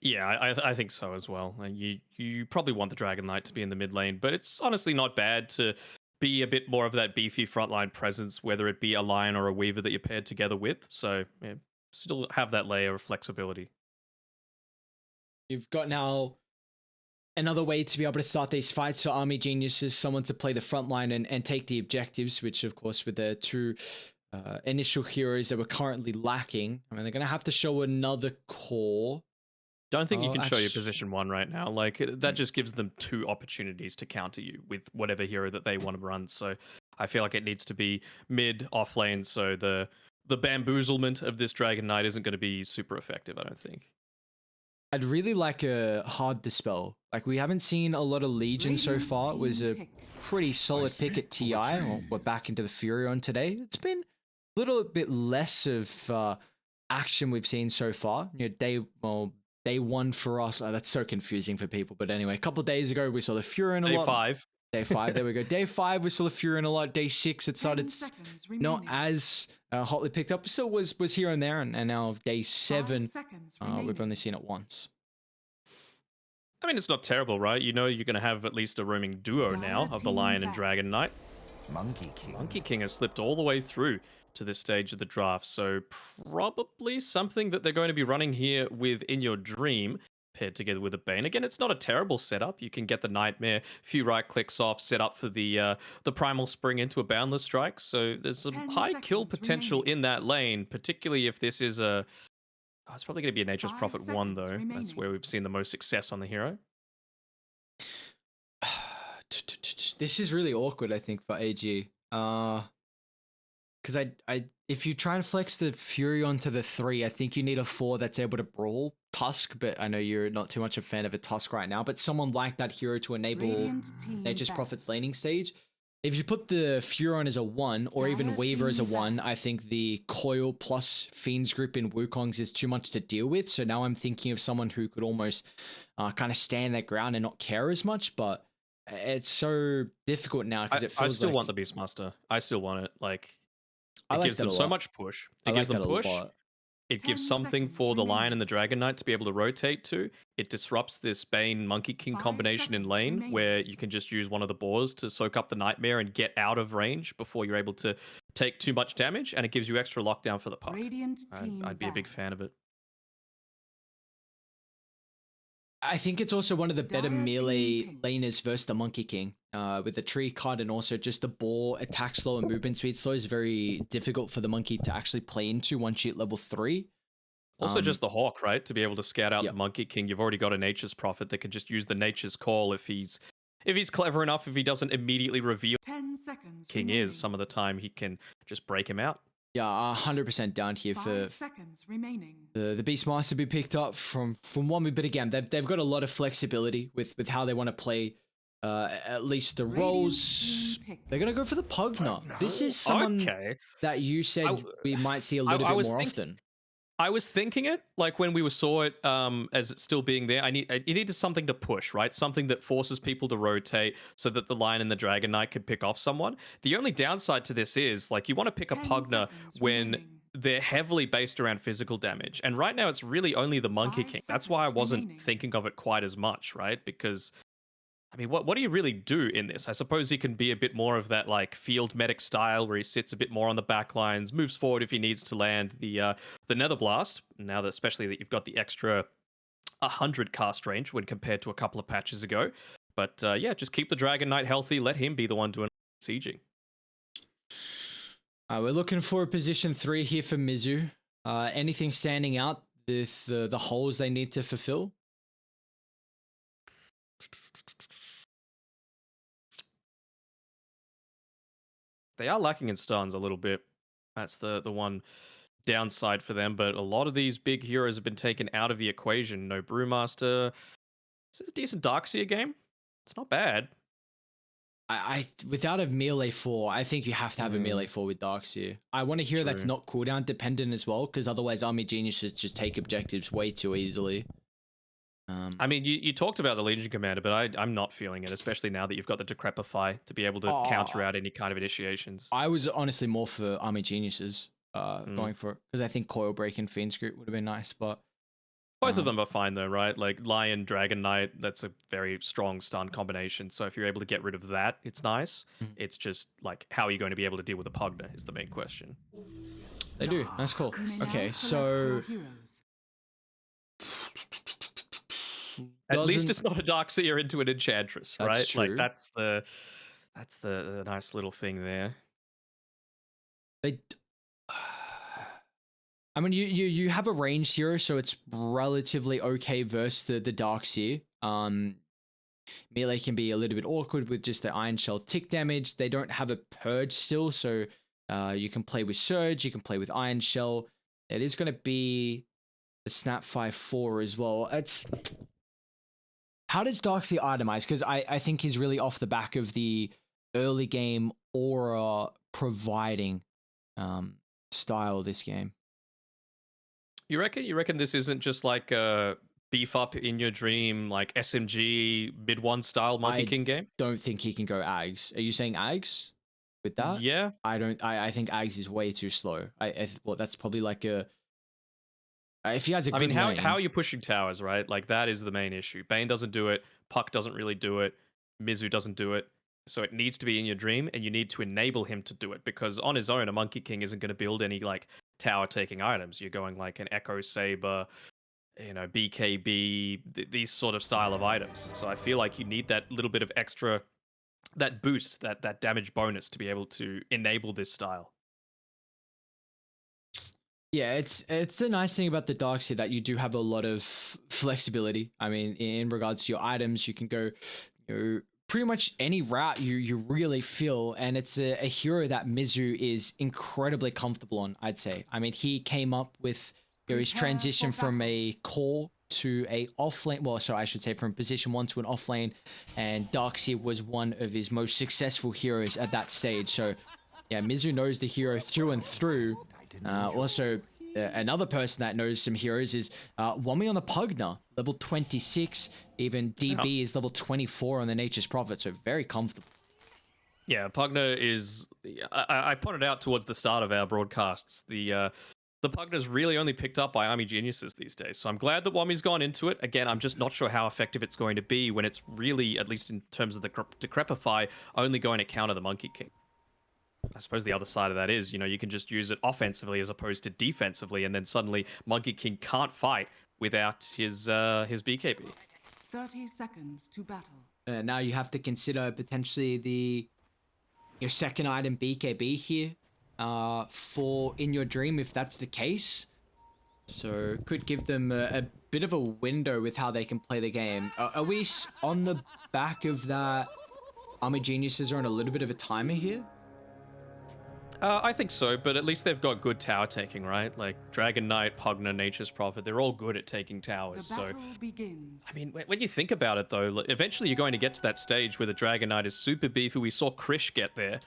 Yeah, I think so as well. And you probably want the Dragon Knight to be in the mid lane, but it's honestly not bad to be a bit more of that beefy frontline presence, whether it be a Lion or a Weaver that you're paired together with. So yeah, still have that layer of flexibility. You've got now another way to be able to start these fights for Army Geniuses, someone to play the front line and take the objectives, which of course with the two initial heroes that were currently lacking, I mean, they're going to have to show another core. Don't think you Oh, can show your actually, position one right now. Like that just gives them two opportunities to counter you with whatever hero that they want to run. So I feel like it needs to be mid off lane. So the bamboozlement of this Dragon Knight isn't going to be super effective. I don't think. I'd really like a hard dispel. Like we haven't seen a lot of Legion so Radiant far. It was team a pick. pretty I solid pick at speak for the TI. Well, we're back trees. into the Furion today. It's been a little bit less of action we've seen so far. You know, day one for us. That's so confusing for people. But anyway, a couple of days ago we saw the Furion a Day lot. 5. Day 5, there we go. Day 5 we saw the Furion a lot. Day 6 it 10 started seconds not remaining. as hotly picked up. Still was here and there. And now day 7 5 seconds remaining. we've only seen it once. I mean, it's not terrible, right? You know you're going to have at least a roaming duo now Dire of the team Lion and back. Dragon Knight. Monkey King. Monkey King has slipped all the way through to this stage of the draft, so probably something that they're going to be running here with In Your Dream, paired together with a Bane. Again, it's not a terrible setup. You can get the Nightmare, few right clicks off, set up for the Primal Spring into a Boundless Strike, so there's some 10 high kill seconds potential remaining. in that lane, particularly if this is a... Oh, it's probably going to be a Nature's 5 Prophet 1, seconds though. That's remaining. where we've seen the most success on the hero. This is really awkward, I think, for AG. Because if you try and flex the Fury onto the 3, I think you need a 4 that's able to brawl Tusk, but I know you're not too much a fan of a Tusk right now, but someone like that hero to enable Radiant team Nature's back. Prophet's laning stage. If you put the Furon as a 1, or even Dire Weaver as a team 1, back. I think the Coil plus Fiends group in Wukong's is too much to deal with, so now I'm thinking of someone who could almost kind of stand their ground and not care as much, but it's so difficult now because it I feels still like want the Beastmaster. I still want it. Like, I it like gives that them a so lot. much push. I It gives like them that a push. lot. It gives 10 something seconds for the Lion remaining. and the Dragon Knight to be able to rotate to. It disrupts this Bane Monkey King 5 combination in seconds lane remaining. where you can just use one of the boars to soak up the Nightmare and get out of range before you're able to take too much damage, and it gives you extra lockdown for the puck. Radiant team I'd be a big back. fan of it. I think it's also one of the better Dire melee team pick. laners versus the Monkey King. With the tree card and also just the boar attack slow and movement speed slow is very difficult for the monkey to actually play into once you hit level 3. Also, just the Hawk, right? To be able to scout out Yep. the Monkey King, you've already got a Nature's Prophet that can just use the Nature's Call if he's clever enough. If he doesn't immediately reveal 10 seconds King remaining. is, some of the time he can just break him out. Yeah, 100% down here 5 for seconds remaining. the Beastmaster be picked up from one, but again, they've got a lot of flexibility with how they want to play at least the Radiant roles. team pick. They're going to go for the Pugna. This is someone Okay. that you said we might see a I, little I bit was more thinking. often. I was thinking it like when we saw it as it still being there. You needed something to push, right? Something that forces people to rotate so that the Lion and the Dragon Knight could pick off someone. The only downside to this is like you want to pick a 10 Pugna seconds when remaining. they're heavily based around physical damage. And right now it's really only the Monkey 5 King. That's why I seconds wasn't remaining. thinking of it quite as much, right? Because I mean, what do you really do in this? I suppose he can be a bit more of that like field medic style where he sits a bit more on the back lines, moves forward if he needs to land the Nether Blast. Now that especially that you've got the extra 100 cast range when compared to a couple of patches ago. But yeah, just keep the Dragon Knight healthy. Let him be the one doing sieging. We're looking for a position 3 here for Mizu. Anything standing out with the holes they need to fulfill? They are lacking in stuns a little bit. That's the one downside for them. But a lot of these big heroes have been taken out of the equation. No Brewmaster. This is a decent Darkseer game. It's not bad. I without a melee 4, I think you have to have a melee 4 with Darkseer. I want to hear that's True. not cooldown dependent as well, because otherwise Army Geniuses just take objectives way too easily. I mean, you talked about the Legion Commander, but I'm not feeling it, especially now that you've got the Decrepify to be able to counter out any kind of initiations. I was honestly more for Army Geniuses going for it, because I think Coil Break and Fiend's Group would have been nice, but Both of them are fine though, right? Like Lion, Dragon Knight, that's a very strong stun combination. So if you're able to get rid of that, it's nice. Mhm. It's just like, how are you going to be able to deal with a Pugna is the main question. They do. That's cool. You may now Okay, select so your heroes. At least doesn't- it's not a Darkseer into an Enchantress, That's right? true. Like that's the nice little thing there. they. I mean, you have a ranged hero, so it's relatively okay versus the Darkseer. Melee can be a little bit awkward with just the Iron Shell tick damage. They don't have a Purge still, so you can play with Surge, you can play with Iron Shell. It is going to be the Snap 5-4 as well. It's how does Darkseer itemize? Because I think he's really off the back of the early game aura providing style this game. You reckon? You reckon this isn't just like a beef up in your dream, like SMG mid one style Monkey I King game? Don't think he can go Ags. Are you saying Ags with that? Yeah. I don't. I think Ags is way too slow. Well, that's probably like a. If he has a I good mean, how lane, are you pushing towers, right? Like that is the main issue. Bane doesn't do it. Puck doesn't really do it. Mizu doesn't do it. So it needs to be in your dream, and you need to enable him to do it because on his own, a Monkey King isn't going to build any like tower taking items. You're going like an Echo Saber, BKB, these sort of style of items. So I feel like you need that little bit of extra, that boost, that damage bonus to be able to enable this style. yeah, it's the nice thing about the Darkseer that you do have a lot of flexibility. I mean, in regards to your items, you can go, pretty much any route you really feel, and it's a hero that Mizu is incredibly comfortable on. I'd say. I mean, he came up with his Prepare transition for from battle. a core to a off lane. Well, sorry, I should say from position 1 to an off lane, and Darkseer was one of his most successful heroes at that stage. So, yeah, Mizu knows the hero through and through. Also, another person that knows some heroes is Wami on the Pugna, level 26. Even DB is level 24 on the Nature's Prophet, so very comfortable. Yeah, Pugna is. I pointed out towards the start of our broadcasts the Pugna's really only picked up by army geniuses these days. So I'm glad that Wami's gone into it. Again, I'm just not sure how effective it's going to be when it's really, at least in terms of the Decrepify, only going to counter the Monkey King. I suppose the other side of that is, you can just use it offensively as opposed to defensively, and then suddenly Monkey King can't fight without his BKB. 30 seconds to battle. Now you have to consider potentially your second item BKB here for In Your Dream if that's the case. So could give them a bit of a window with how they can play the game. Are we on the back of that? Army Geniuses are on a little bit of a timer here. I think so, but at least they've got good tower taking, right? Like Dragon Knight, Pugna, Nature's Prophet, they're all good at taking The towers. battle So, begins. I mean, when you think about it, though, eventually you're going to get to that stage where the Dragon Knight is super beefy. We saw Krish get there,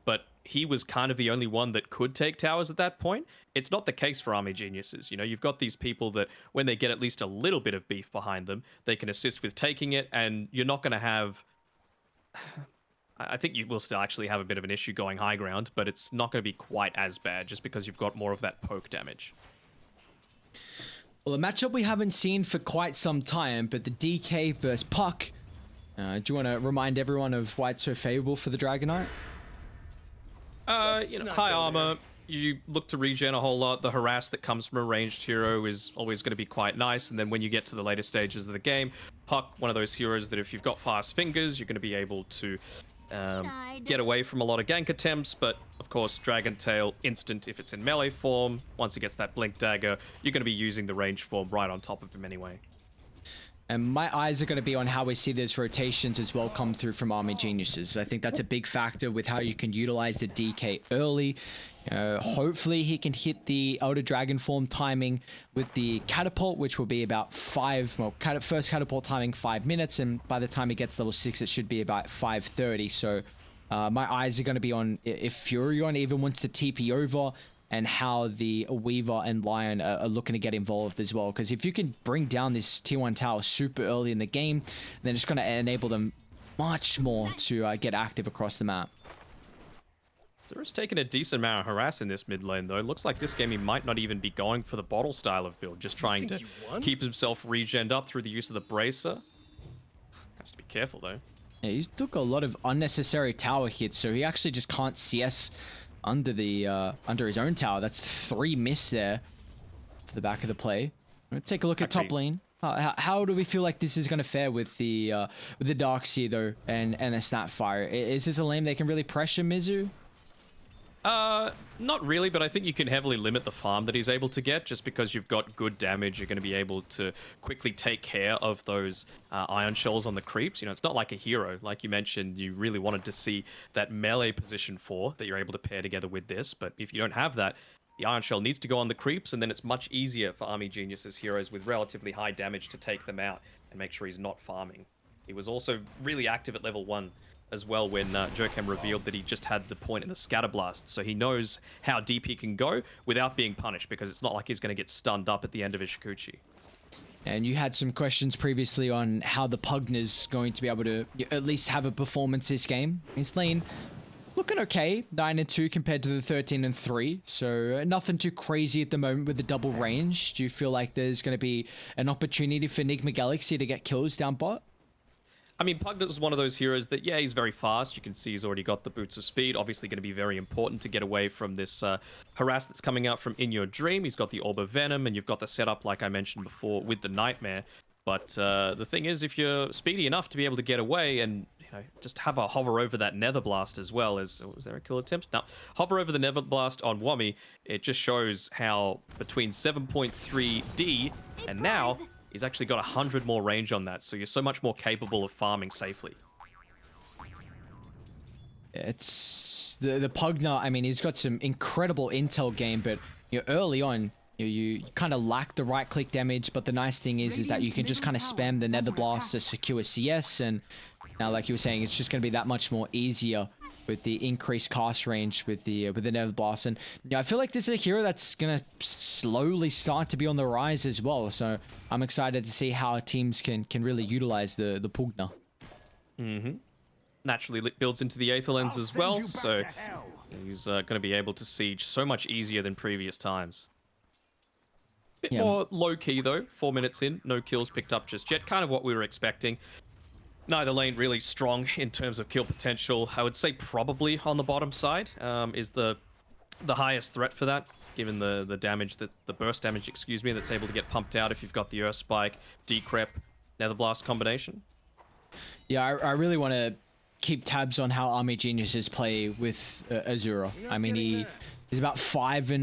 but he was kind of the only one that could take towers at that point. It's not the case for Army Geniuses. You've got these people that when they get at least a little bit of beef behind them, they can assist with taking it, and you're not going to have... I think you will still actually have a bit of an issue going high ground, but it's not going to be quite as bad just because you've got more of that poke damage. Well, a matchup we haven't seen for quite some time, but the DK versus Puck. Do you want to remind everyone of why it's so favorable for the Dragon Knight? High armor, you look to regen a whole lot. The harass that comes from a ranged hero is always going to be quite nice. And then when you get to the later stages of the game, Puck, one of those heroes that if you've got fast fingers, you're going to be able to get away from a lot of gank attempts. But of course, Dragon Tail, instant if it's in melee form. Once he gets that Blink Dagger, you're going to be using the ranged form right on top of him anyway. And my eyes are going to be on how we see those rotations as well come through from Army Geniuses. I think that's a big factor with how you can utilize the DK early. Hopefully he can hit the Elder Dragon form timing with the catapult, which will be about first catapult timing 5 minutes, and by the time he gets level 6, it should be about 5:30. So my eyes are going to be on if Furion even wants to TP over, and how the Weaver and Lion are looking to get involved as well. Because if you can bring down this tier 1 tower super early in the game, then it's going to enable them much more to get active across the map. Zera's taking a decent amount of harass in this mid lane, though. Looks like this game he might not even be going for the bottle style of build, just trying to keep himself regened up through the use of the bracer. Has to be careful, though. Yeah, he took a lot of unnecessary tower hits, so he actually just can't CS under the under his own tower. That's 3 miss there to the back of the play. Take a look at top lane. How do we feel like this is going to fare with the Darkseer though, and the Snapfire? Is this a lane they can really pressure Mizu? Not really, but I think you can heavily limit the farm that he's able to get. Just because you've got good damage, you're going to be able to quickly take care of those iron shells on the creeps. You know, it's not like a hero. Like you mentioned, you really wanted to see that melee position 4 that you're able to pair together with this. But if you don't have that, the iron shell needs to go on the creeps, and then it's much easier for Army Genius's heroes with relatively high damage to take them out and make sure he's not farming. He was also really active at level 1 as well when Jokem revealed that he just had the point in the scatter blast, so he knows how deep he can go without being punished, because it's not like he's going to get stunned up at the end of Ishikuchi. And you had some questions previously on how the Pugna's going to be able to at least have a performance this game. His lane looking okay, 9-2 compared to the 13-3, so nothing too crazy at the moment with the double range. Do you feel like there's going to be an opportunity for Nigma.SEA to get kills down bot? I mean, Pugna's one of those heroes that, yeah, he's very fast. You can see he's already got the boots of speed. Obviously going to be very important to get away from this harass that's coming out from In Your Dream. He's got the Orb of Venom, and you've got the setup, like I mentioned before, with the Nightmare. But the thing is, if you're speedy enough to be able to get away and, you know, just have a hover over that Nether Blast as well as... Was there a kill attempt? No. Hover over the Nether Blast on Wami. It just shows how between 7.3D and now... he's actually got 100 more range on that, so you're so much more capable of farming safely. It's the Pugna. I mean, he's got some incredible intel game, but you know, early on, you kind of lack the right click damage. But the nice thing is that you can just kind of spam the Nether Blast to secure CS, and now, like you were saying, it's just going to be that much more easier with the increased cast range with the Nether Blast. And you know, I feel like this is a hero that's gonna slowly start to be on the rise as well. So I'm excited to see how teams can really utilize the Pugna. Naturally builds into the Aether Lens as well, so he's going to be able to siege so much easier than previous times. Bit more low-key though, 4 minutes in, no kills picked up just yet, kind of what we were expecting. Neither lane really strong in terms of kill potential. I would say probably on the bottom side is the highest threat for that, given the damage, the burst damage, excuse me, that's able to get pumped out if you've got the Earth Spike, Decrep, Nether Blast combination. Yeah, I really want to keep tabs on how Army Geniuses play with Azura. I mean, he's about 5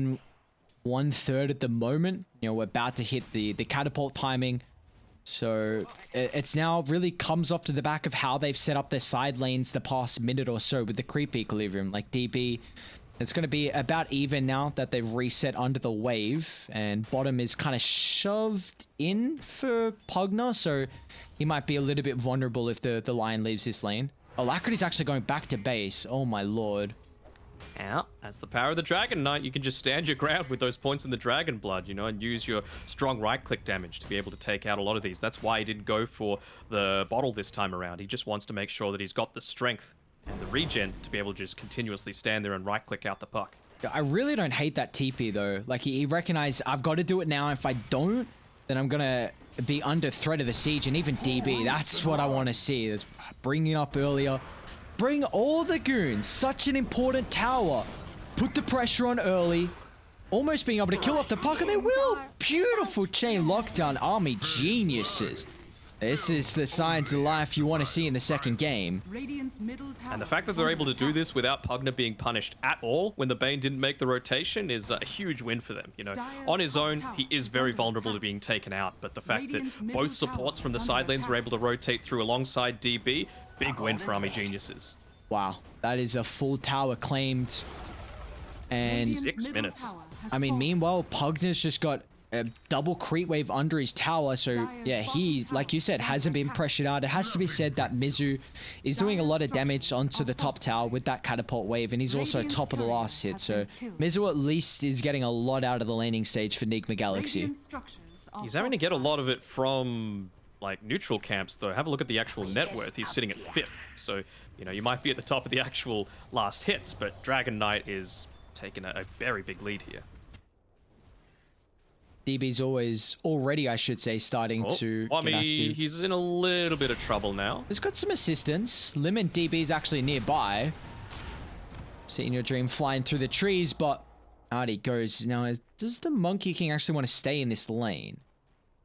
1/3 at the moment. You know, we're about to hit the catapult timing. So it's now really comes off to the back of how they've set up their side lanes the past minute or so with the creep equilibrium. Like DB, it's going to be about even now that they've reset under the wave, and bottom is kind of shoved in for Pugna, so he might be a little bit vulnerable if the Lion leaves this lane. Alacrity's actually going back to base. Oh my lord. Yeah, that's the power of the Dragon Knight. You can just stand your ground with those points in the Dragon Blood, you know, and use your strong right-click damage to be able to take out a lot of these. That's why he didn't go for the bottle this time around. He just wants to make sure that he's got the strength and the regen to be able to just continuously stand there and right-click out the puck. I really don't hate that TP, though. Like, he recognized, I've got to do it now. If I don't, then I'm going to be under threat of the siege, and even DB. That's what I want to see. That's bringing up earlier. Bring all the goons. Such an important tower. Put the pressure on early. Almost being able to kill off the puck, and they will. Beautiful chain lockdown. Army Geniuses. This is the signs of life you want to see in the second game. And the fact that they're able to do this without Pugna being punished at all when the Bane didn't make the rotation is a huge win for them. You know, on his own, he is very vulnerable to being taken out, but the fact that both supports from the side lanes were able to rotate through alongside DB, big win for Army Geniuses. Wow, that is a full tower claimed. And 6 minutes. I mean, meanwhile, Pugna's just got a double creep wave under his tower, so yeah, he, like you said, hasn't been pressured out. It has to be said that Mizu is doing a lot of damage onto the top tower with that catapult wave, and he's also top of the last hit, so Mizu at least is getting a lot out of the laning stage for Nigma.SEA. He's having to get a lot of it from like neutral camps though, have a look at the actual net worth. He's sitting at 5th. So, you know, you might be at the top of the actual last hits, but Dragon Knight is taking a very big lead here. DB's already, I should say, starting to get active. He's in a little bit of trouble now. He's got some assistance. Lim and DB's actually nearby. Seeing your dream flying through the trees, but out he goes. Now, does the Monkey King actually want to stay in this lane?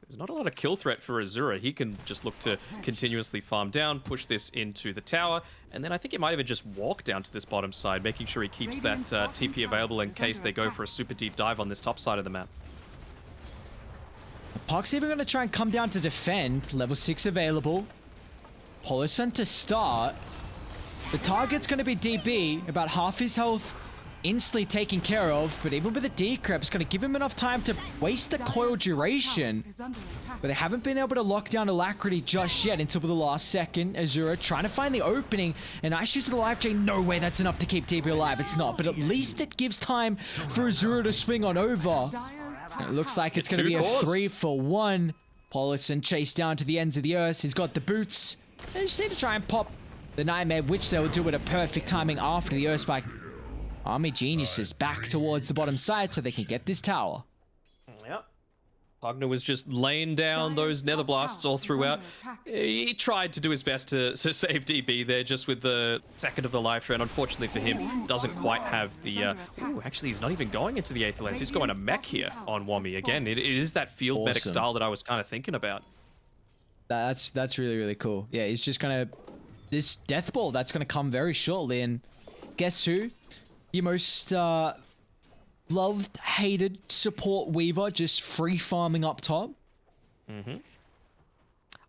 There's not a lot of kill threat for Azura. He can just look to continuously farm down, push this into the tower, and then I think he might even just walk down to this bottom side, making sure he keeps that TP available in case they go for a super deep dive on this top side of the map. Puck's even going to try and come down to defend. Level 6 available. Polosun to start. The target's going to be DB. About half his health instantly taken care of. But even with the decrypt, it's going to give him enough time to waste the coil duration. But they haven't been able to lock down Alacrity just yet until the last second. Azura trying to find the opening. And Ice uses the life chain. No way that's enough to keep DB alive. It's not. But at least it gives time for Azura to swing on over. It looks like it's going to be a 3-for-1. Polosun chased down to the ends of the earth. He's got the boots. They just need to try and pop the Nightmare, which they will do at a perfect timing after the earth spike. Army Geniuses back towards the bottom side so they can get this tower. Yep. Pugner was just laying down those nether blasts all throughout. He tried to do his best to save DB there just with the second of the life drain. Unfortunately for him, doesn't quite have the... Ooh, actually, he's not even going into the 8th lens. He's going to mech here on Wommy. Again, it is that field medic style that I was kind of thinking about. That's really, really cool. Yeah, he's just going to... This death ball, that's going to come very shortly. And guess who? Your most... loved, hated support Weaver, just free farming up top.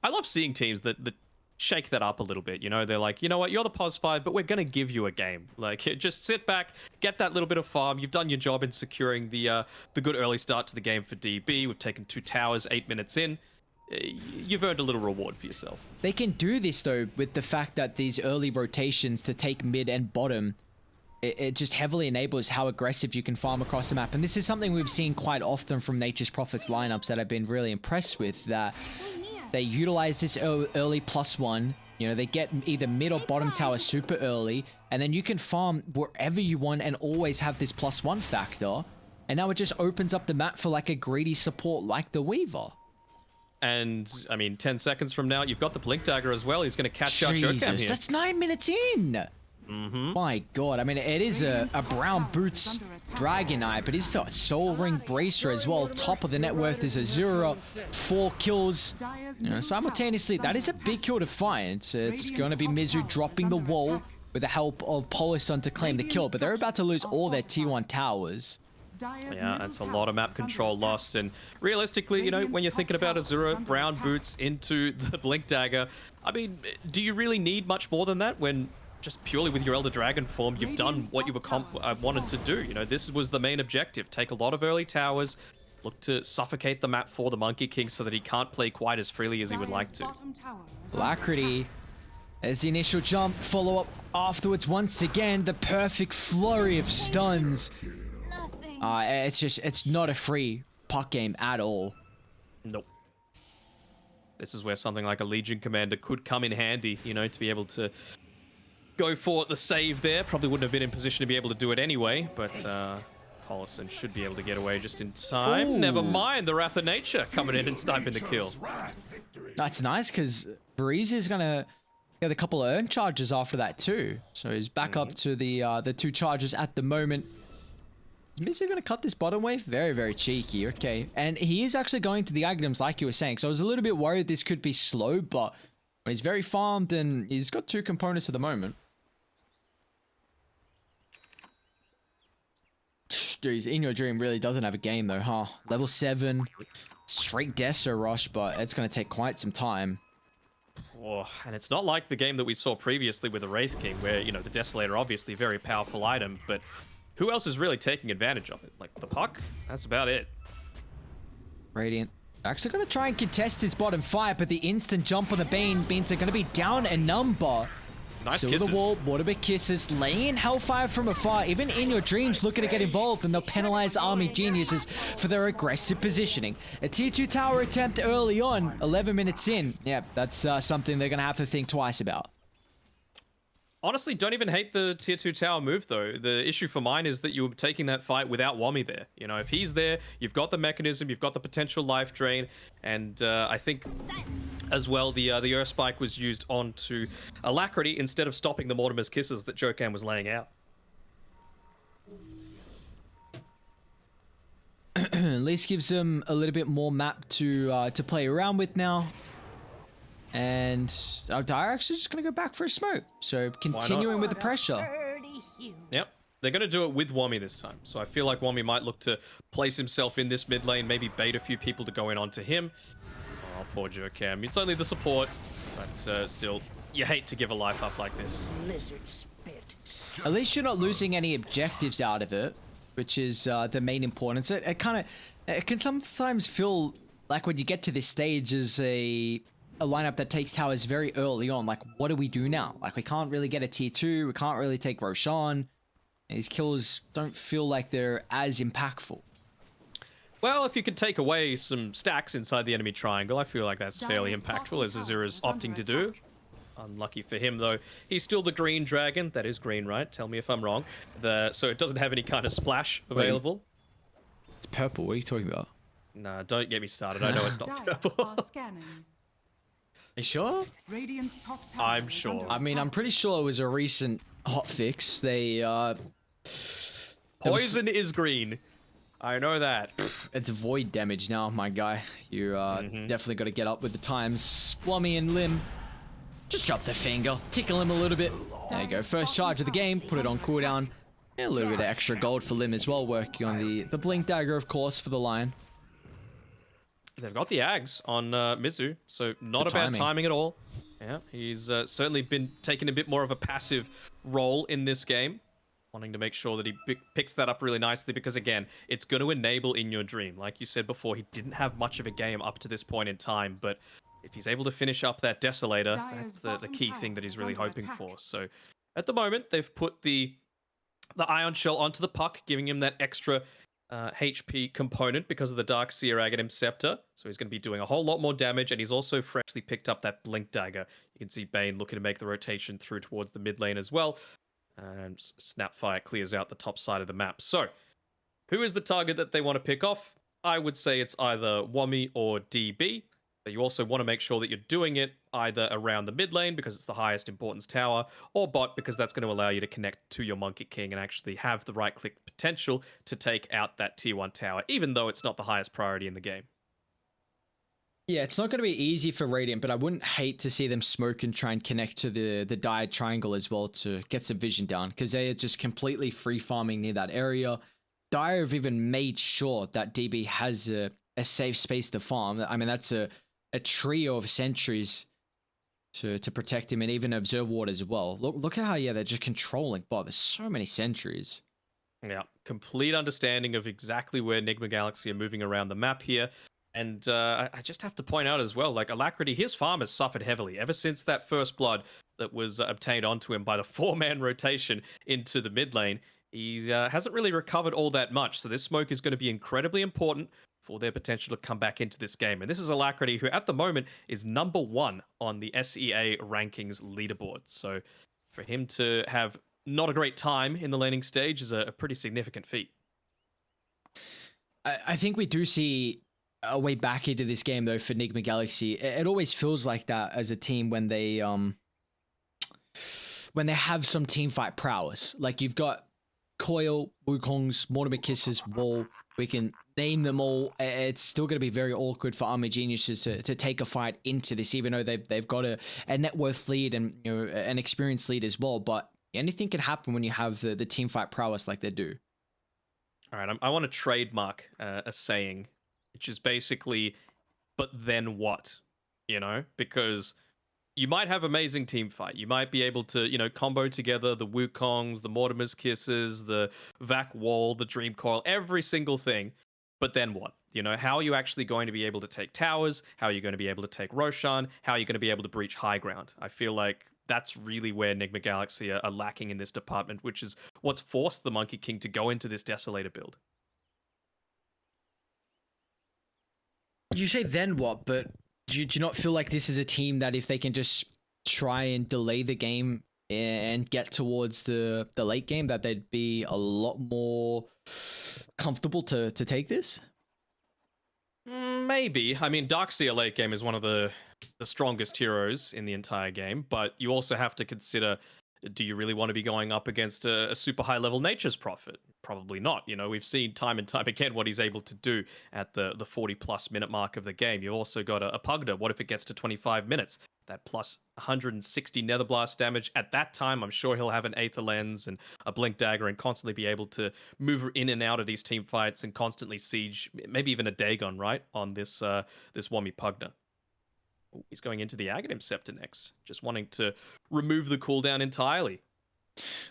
I love seeing teams that shake that up a little bit. You know, they're like, you know what, you're the POS 5, but we're going to give you a game. Like, just sit back, get that little bit of farm. You've done your job in securing the good early start to the game for DB. We've taken 2 towers 8 minutes in. You've earned a little reward for yourself. They can do this, though, with the fact that these early rotations to take mid and bottom, it just heavily enables how aggressive you can farm across the map. And this is something we've seen quite often from Nature's Prophets lineups that I've been really impressed with, that they utilize this early +1. You know, they get either mid or bottom tower super early, and then you can farm wherever you want and always have this +1 factor. And now it just opens up the map for like a greedy support like the Weaver. And, I mean, 10 seconds from now, you've got the Blink Dagger as well. He's going to catch out Jokam here. That's 9 minutes in! My god, I mean, it is a brown boots Dragon Knight, but he's got Soul Ring Bracer as well. Top of the net worth is Azura, 4 kills. You know, simultaneously, that is a big kill to find. It's going to be Mizu dropping the wall with the help of Polosun to claim the kill, but they're about to lose all their T1 towers. Yeah, that's a lot of map control lost. And realistically, you know, when you're thinking about Azura, brown boots into the Blink Dagger, I mean, do you really need much more than that when just purely with your Elder Dragon form, you've done what you've wanted to do? You know, this was the main objective. Take a lot of early towers, look to suffocate the map for the Monkey King so that he can't play quite as freely as he would like to. Alacrity, as the initial jump, follow up afterwards once again, the perfect flurry of stuns. It's not a free puck game at all. Nope. This is where something like a Legion Commander could come in handy, you know, to be able to go for the save there. Probably wouldn't have been in position to be able to do it anyway, but Polosun should be able to get away just in time. Ooh. Never mind the Wrath of Nature coming in and sniping the kill. That's nice, because Breeze is going to get a couple of earn charges after that too. So he's back up to the 2 charges at the moment. Is Mizu going to cut this bottom wave? Very, very cheeky. Okay. And he is actually going to the items like you were saying. So I was a little bit worried this could be slow, but when he's very farmed and he's got 2 components at the moment. Jeez, In Your Dream really doesn't have a game though, huh? Level 7, straight Deso Rush, but it's going to take quite some time. Oh, and it's not like the game that we saw previously with the Wraith King, where, you know, the Desolator, obviously a very powerful item, but who else is really taking advantage of it? Like, the Puck? That's about it. Radiant actually going to try and contest his bottom fight, but the instant jump on the Bane means they're going to be down a number. Nice Still kisses. the wall, Mortimer kisses, laying in hellfire from afar. Even in your dreams, looking to get involved, and they'll penalize Army Geniuses for their aggressive positioning. A tier 2 tower attempt early on, 11 minutes in. Yeah, that's something they're going to have to think twice about. Honestly, don't even hate the tier 2 tower move, though. The issue for mine is that you're taking that fight without Wommy there. You know, if he's there, you've got the mechanism, you've got the potential life drain, and I think as well the Earth Spike was used onto Alacrity instead of stopping the Mortimer's kisses that Jokan was laying out. At least gives them a little bit more map to play around with now. And Dire actually just going to go back for a smoke. So continuing with the pressure. Yep. They're going to do it with Wommy this time. So I feel like Wommy might look to place himself in this mid lane, maybe bait a few people to go in onto him. Oh, poor Jokan. It's only the support, but still, you hate to give a life up like this. At least you're not losing any objectives out of it, which is the main importance. It can sometimes feel like when you get to this stage as a lineup that takes towers very early on, like, what do we do now? Like, we can't really get a tier 2, we can't really take Roshan. These kills don't feel like they're as impactful. Well, if you could take away some stacks inside the enemy triangle, I feel like that's fairly impactful, as Azura's opting to do. Unlucky for him, though. He's still the green dragon. That is green, right? Tell me if I'm wrong. So it doesn't have any kind of splash available. It's purple, what are you talking about? Nah, don't get me started. I know it's not Dire purple. are scanning. You sure? Radiant's top tower I'm is sure. under I mean, I'm attack. pretty sure it was a recent hotfix. They, Poison is green. I know that. it's void damage now, my guy. You definitely got to get up with the times. Wommy and Lim, just drop the finger, tickle him a little bit. There you go. First charge of the game, put it on cooldown. And a little bit of extra gold for Lim as well, working on the blink dagger, of course, for the Lion. They've got the Ags on Mizu, so not a bad timing at all. Yeah, he's certainly been taking a bit more of a passive role in this game, wanting to make sure that he picks that up really nicely because, again, it's going to enable in your dream. Like you said before, he didn't have much of a game up to this point in time, but if he's able to finish up that Desolator, Dire's that's the key bottom thing that tower he's is really under hoping attack. for. So at the moment, they've put the Ion Shell onto the puck, giving him that extra HP component because of the Dark Seer Aghanim Scepter. So he's going to be doing a whole lot more damage, and he's also freshly picked up that Blink Dagger. You can see Bane looking to make the rotation through towards the mid lane as well. And Snapfire clears out the top side of the map. So, who is the target that they want to pick off? I would say it's either Wommy or DB. But you also want to make sure that you're doing it either around the mid lane because it's the highest importance tower, or bot because that's going to allow you to connect to your Monkey King and actually have the right click potential to take out that tier 1 tower, even though it's not the highest priority in the game. Yeah, it's not going to be easy for Radiant, but I wouldn't hate to see them smoke and try and connect to the Dire Triangle as well to get some vision down, because they are just completely free farming near that area. Dire have even made sure that DB has a safe space to farm. I mean, that's a trio of sentries to protect him, and even observe ward as well. Look at how, yeah, they're just controlling. Wow, there's so many sentries. Yeah, complete understanding of exactly where Nigma Galaxy are moving around the map here. And I just have to point out as well, like Alacrity, his farm has suffered heavily ever since that first blood that was obtained onto him by the 4-man rotation into the mid lane. He hasn't really recovered all that much, so this smoke is going to be incredibly important for their potential to come back into this game. And this is Alacrity, who at the moment is number 1 on the SEA rankings leaderboard. So for him to have not a great time in the laning stage is a pretty significant feat. I think we do see a way back into this game, though, for Nigma Galaxy. It always feels like that as a team when they have some team fight prowess. Like, you've got Coil, Wukongs, Mortimer Kisses, Wall. We can name them all. It's still going to be very awkward for Army Geniuses to take a fight into this, even though they've got a net worth lead and, you know, an experienced lead as well. But anything can happen when you have the team fight prowess like they do. All right, I want to trademark a saying, which is basically, but then what? You know, because you might have amazing team fight. You might be able to, you know, combo together the Wukongs, the Mortimer's Kisses, the Vac Wall, the Dream Coil, every single thing. But then what? You know, how are you actually going to be able to take towers? How are you going to be able to take Roshan? How are you going to be able to breach high ground? I feel like that's really where Nigma Galaxy are lacking in this department, which is what's forced the Monkey King to go into this Desolator build. You say then what? But do you not feel like this is a team that if they can just try and delay the game and get towards the late game, that they'd be a lot more comfortable to take this? Maybe. I mean, Darkseer late game is one of the strongest heroes in the entire game, but you also have to consider, do you really want to be going up against a super high level Nature's Prophet? Probably not. You know, we've seen time and time again what he's able to do at the 40 plus minute mark of the game. You've also got a Pugna. What if it gets to 25 minutes? That plus 160 Nether Blast damage. At that time, I'm sure he'll have an Aether Lens and a Blink Dagger and constantly be able to move in and out of these team fights and constantly siege, maybe even a Dagon, right, on this Wami Pugna. Ooh, he's going into the Aghanim Scepter next, just wanting to remove the cooldown entirely.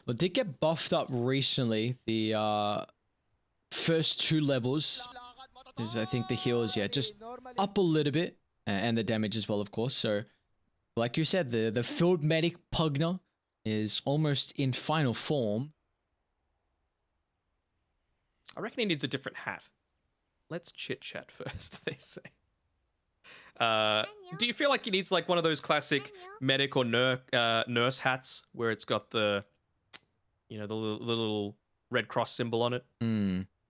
Well, it did get buffed up recently. The first 2 levels is, I think, the heals, yeah, just up a little bit, and the damage as well, of course. So, like you said, the Field Medic Pugna is almost in final form. I reckon he needs a different hat. Let's chit chat first, they say. Do you feel like he needs like one of those classic medic or nurse hats where it's got the, you know, the little Red Cross symbol on it?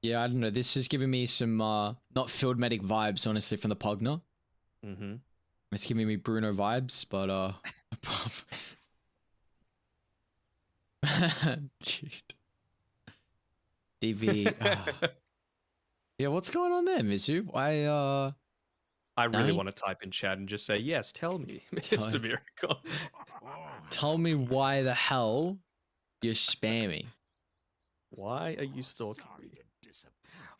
Yeah, I don't know. This is giving me some not Field Medic vibes, honestly, from the Pugna. Mm-hmm. It's giving me Bruno vibes, but dude. DV. Yeah, what's going on there, Mizu? I really want to type in chat and just say, yes, tell me, Mr. Miracle. Tell me why the hell you're spamming. Why are you stalking me?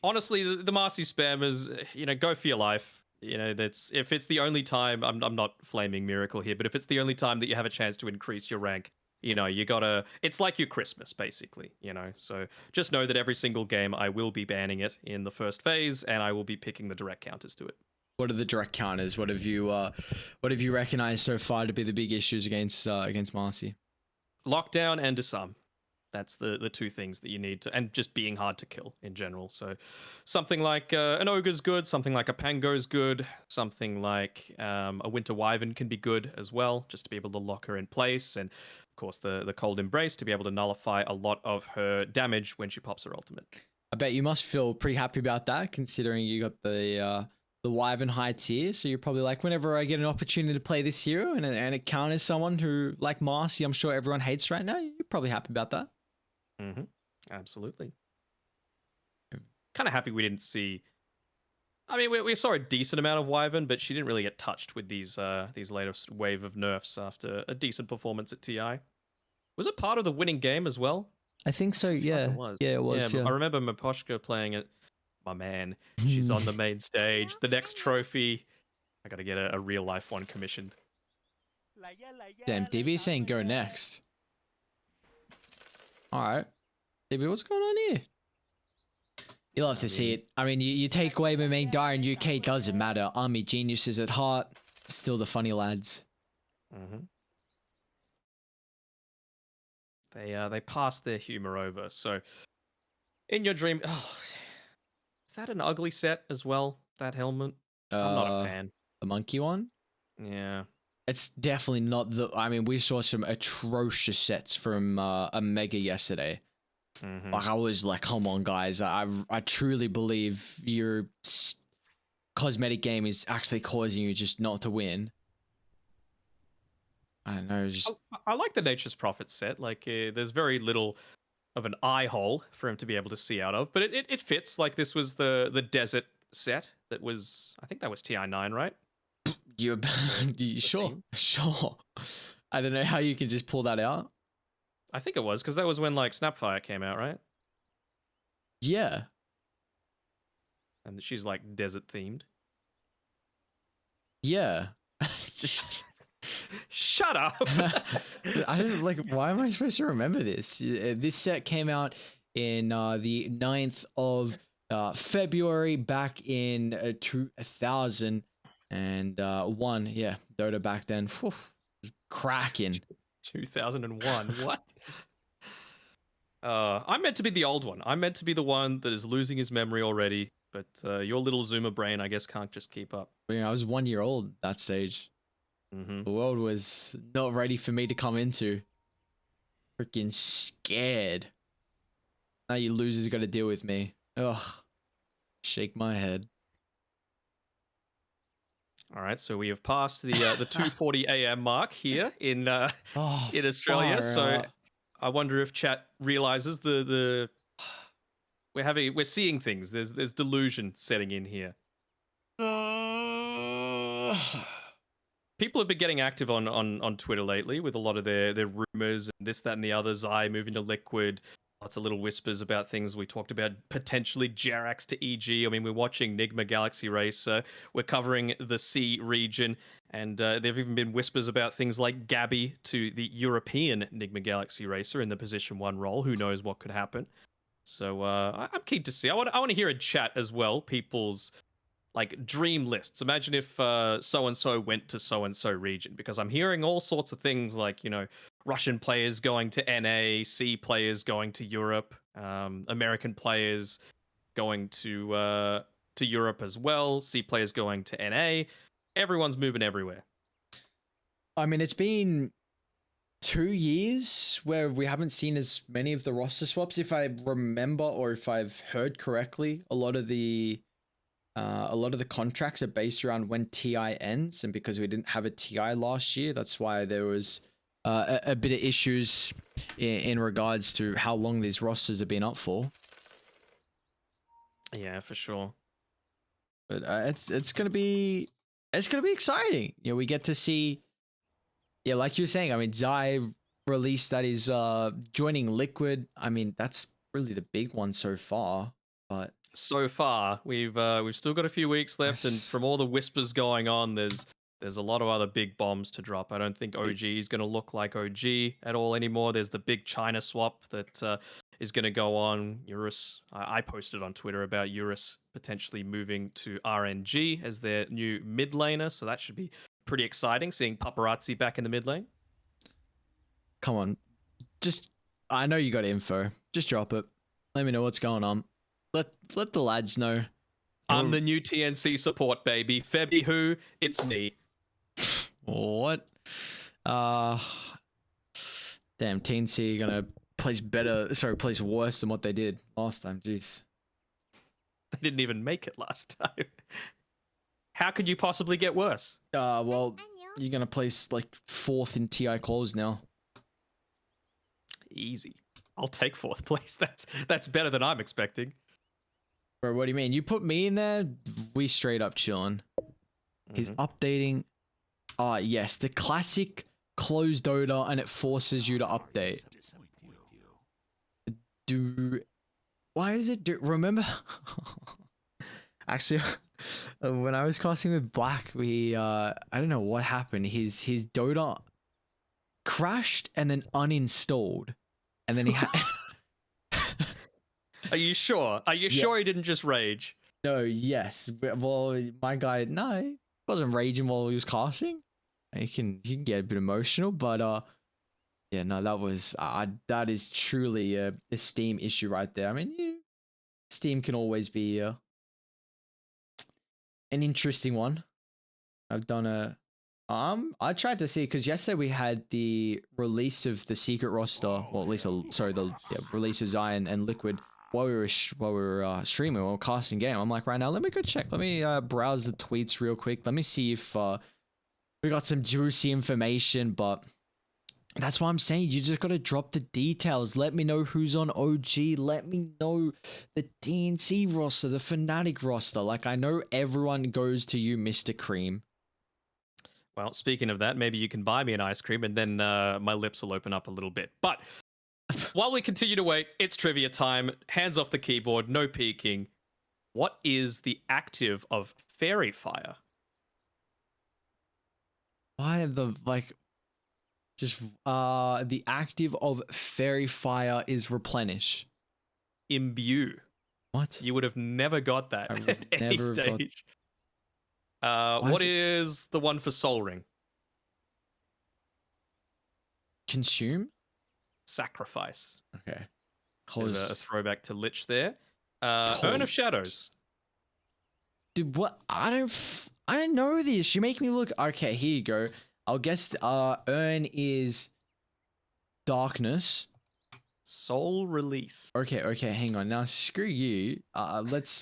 Honestly, the Marcy spammers, you know, go for your life. You know, that's if it's the only time, I'm not flaming Miracle here, but if it's the only time that you have a chance to increase your rank, you know, you gotta, it's like your Christmas, basically, you know, so just know that every single game I will be banning it in the first phase, and I will be picking the direct counters to it. What are the direct counters? What have you recognized so far to be the big issues against Marcy? Lockdown and disarm. That's the 2 things that you need to, and just being hard to kill in general. So something like an Ogre's good, something like a Pango's good, something like a Winter Wyvern can be good as well, just to be able to lock her in place, and of course the Cold Embrace to be able to nullify a lot of her damage when she pops her ultimate. I bet you must feel pretty happy about that, considering you got the Wyvern high tier, so you're probably like, whenever I get an opportunity to play this hero and it counters someone who, like Marcy, I'm sure everyone hates right now, you're probably happy about that. Mm-hmm. Absolutely. Kind of happy we didn't see. I mean, we saw a decent amount of Wyvern, but she didn't really get touched with these latest wave of nerfs after a decent performance at TI. Was it part of the winning game as well? I think so. Yeah, it was. Yeah, it was. Yeah. I remember Maposhka playing it. My man, she's on the main stage. The next trophy, I gotta get a real life one commissioned. Damn, DB is saying go next. All right, DB, what's going on here? You love to see it. I mean, you take away my main dire in UK, doesn't matter. Army geniuses at heart, still the funny lads. Mm-hmm. They pass their humor over. So, in your dream, is that an ugly set as well? That helmet? I'm not a fan. The monkey one? Yeah. It's definitely not the. I mean, we saw some atrocious sets from a Mega yesterday. Mm-hmm. Like, I was like, come on, guys. I truly believe your cosmetic game is actually causing you just not to win. I don't know. Just I like the Nature's Prophet set. Like, there's very little of an eye hole for him to be able to see out of, but it fits. Like, this was the desert set that was, I think that was TI9, right? you sure? Sure. I don't know how you can just pull that out. I think it was, because that was when, like, Snapfire came out, right? Yeah. And she's, like, desert-themed. Yeah. Shut up! I don't, like, why am I supposed to remember this? This set came out in the 9th of February back in 2001. Yeah, Dota back then. Whew, cracking. 2001. What? I'm meant to be the old one. I'm meant to be the one that is losing his memory already. But your little Zoomer brain, I guess, can't just keep up. I was 1 year old that stage. Mm-hmm. The world was not ready for me to come into. Freaking scared. Now you losers got to deal with me. Ugh. Shake my head. All right, so we have passed the 2:40 a.m. mark here in Oh, in Australia. far So out. I wonder if chat realizes the we're seeing things. There's delusion setting in here. People have been getting active on Twitter lately with a lot of their rumors and this, that, and the other. Zai moving to Liquid. Lots of little whispers about things we talked about, potentially Jerax to EG. I mean, we're watching Nigma Galaxy Race. We're covering the C region. And there have even been whispers about things like Gabby to the European Nigma Galaxy Racer in the position 1 role. Who knows what could happen? So I'm keen to see. I want to hear in chat as well people's like dream lists. Imagine if so and so went to so and so region, because I'm hearing all sorts of things like, you know, Russian players going to NA, C players going to Europe, American players going to Europe as well, C players going to NA. Everyone's moving everywhere. I mean, it's been 2 years where we haven't seen as many of the roster swaps. If I remember, or if I've heard correctly, a lot of the contracts are based around when TI ends, and because we didn't have a TI last year, that's why there was a bit of issues in regards to how long these rosters have been up for. Yeah, for sure. But it's gonna be exciting. You know, we get to see. Yeah, like you were saying. I mean, Zai released that he's joining Liquid. I mean, that's really the big one so far. But So far, we've still got a few weeks left, and from all the whispers going on, there's a lot of other big bombs to drop. I don't think OG is going to look like OG at all anymore. There's the big China swap that is going to go on. Eurus, I posted on Twitter about Eurus potentially moving to RNG as their new mid laner, so that should be pretty exciting. Seeing Paparazzi back in the mid lane. come on, just I know you got info. Just drop it. Let me know what's going on. Let the lads know. I'm the new TNC support baby. Febby who? It's me. What? Uh damn, TNC gonna place place worse than what they did last time. Jeez. They didn't even make it last time. How could you possibly get worse? Well, you're gonna place like 4th in TI calls now. Easy. I'll take 4th place. That's better than I'm expecting. Bro, what do you mean? You put me in there, we straight up chilling. He's updating. Yes, the classic closed Dota, and it forces you to update. Why does it do? Remember? Actually, when I was casting with Black, we I don't know what happened. His Dota crashed and then uninstalled, and then he had. Are you sure? Are you sure he didn't just rage? No, yes. Well, my guy, no, he wasn't raging while he was casting. He can get a bit emotional, but yeah, no, that is truly a Steam issue right there. I mean, Steam can always be an interesting one. I've done I tried to see, because yesterday we had the release of the secret roster, or at least the release of Zion and Liquid while we were streaming or casting game. I'm like, right now, let me go check. Let me browse the tweets real quick. Let me see if we got some juicy information. But that's why I'm saying you just gotta drop the details. Let me know who's on OG. Let me know the DNC roster, the Fnatic roster. Like, I know everyone goes to you, Mr. Cream. Well, speaking of that, maybe you can buy me an ice cream and then my lips will open up a little bit. But while we continue to wait, it's trivia time. Hands off the keyboard, no peeking. What is the active of Fairy Fire? Why the the active of Fairy Fire is replenish. Imbue. What? You would have never got that I at would any never have got- stage. Why What is is the one for Soul Ring? Consume? Sacrifice. Okay. Bit of a Close. throwback to Lich there. Urn of Shadows. Dude, what? I don't know this. You make me look. Okay, here you go. I'll guess. Urn is darkness. Soul Release. Okay. Hang on. Now, screw you. Let's.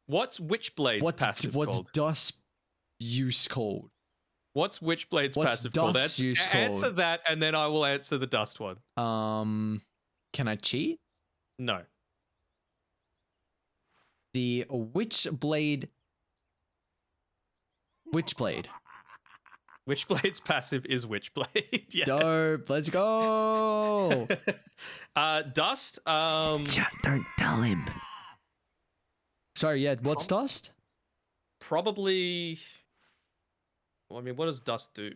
What's Witchblade's passive What's called? dust use called? What's Witchblade's What's passive called? dust use Answer called? that, and then I will answer the dust one. Can I cheat? No. The Witchblade. Witchblade's passive is Witchblade. Yes. Dope. Let's go. Dust. Chat, don't tell him. Sorry, yeah. What's dust? Probably. Well, I mean, what does dust do?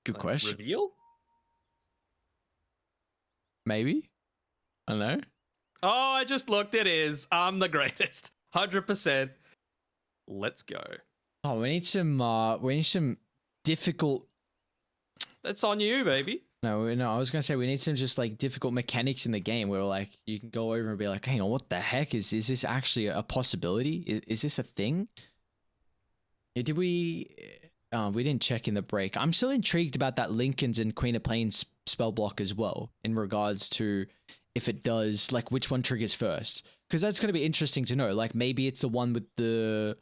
Good question. Reveal? Maybe. I don't know. Oh, I just looked. It is. I'm the greatest. 100%. Let's go. Oh, we need some difficult. It's on you, baby. No, I was gonna say we need some just like difficult mechanics in the game where like you can go over and be like, hang on, what the heck is this actually a possibility? Is this a thing? Yeah, did we? We didn't check in the break. I'm still intrigued about that Lincoln's and Queen of Plains spell block as well in regards to if it does like which one triggers first, because that's gonna be interesting to know. Like maybe it's the one with the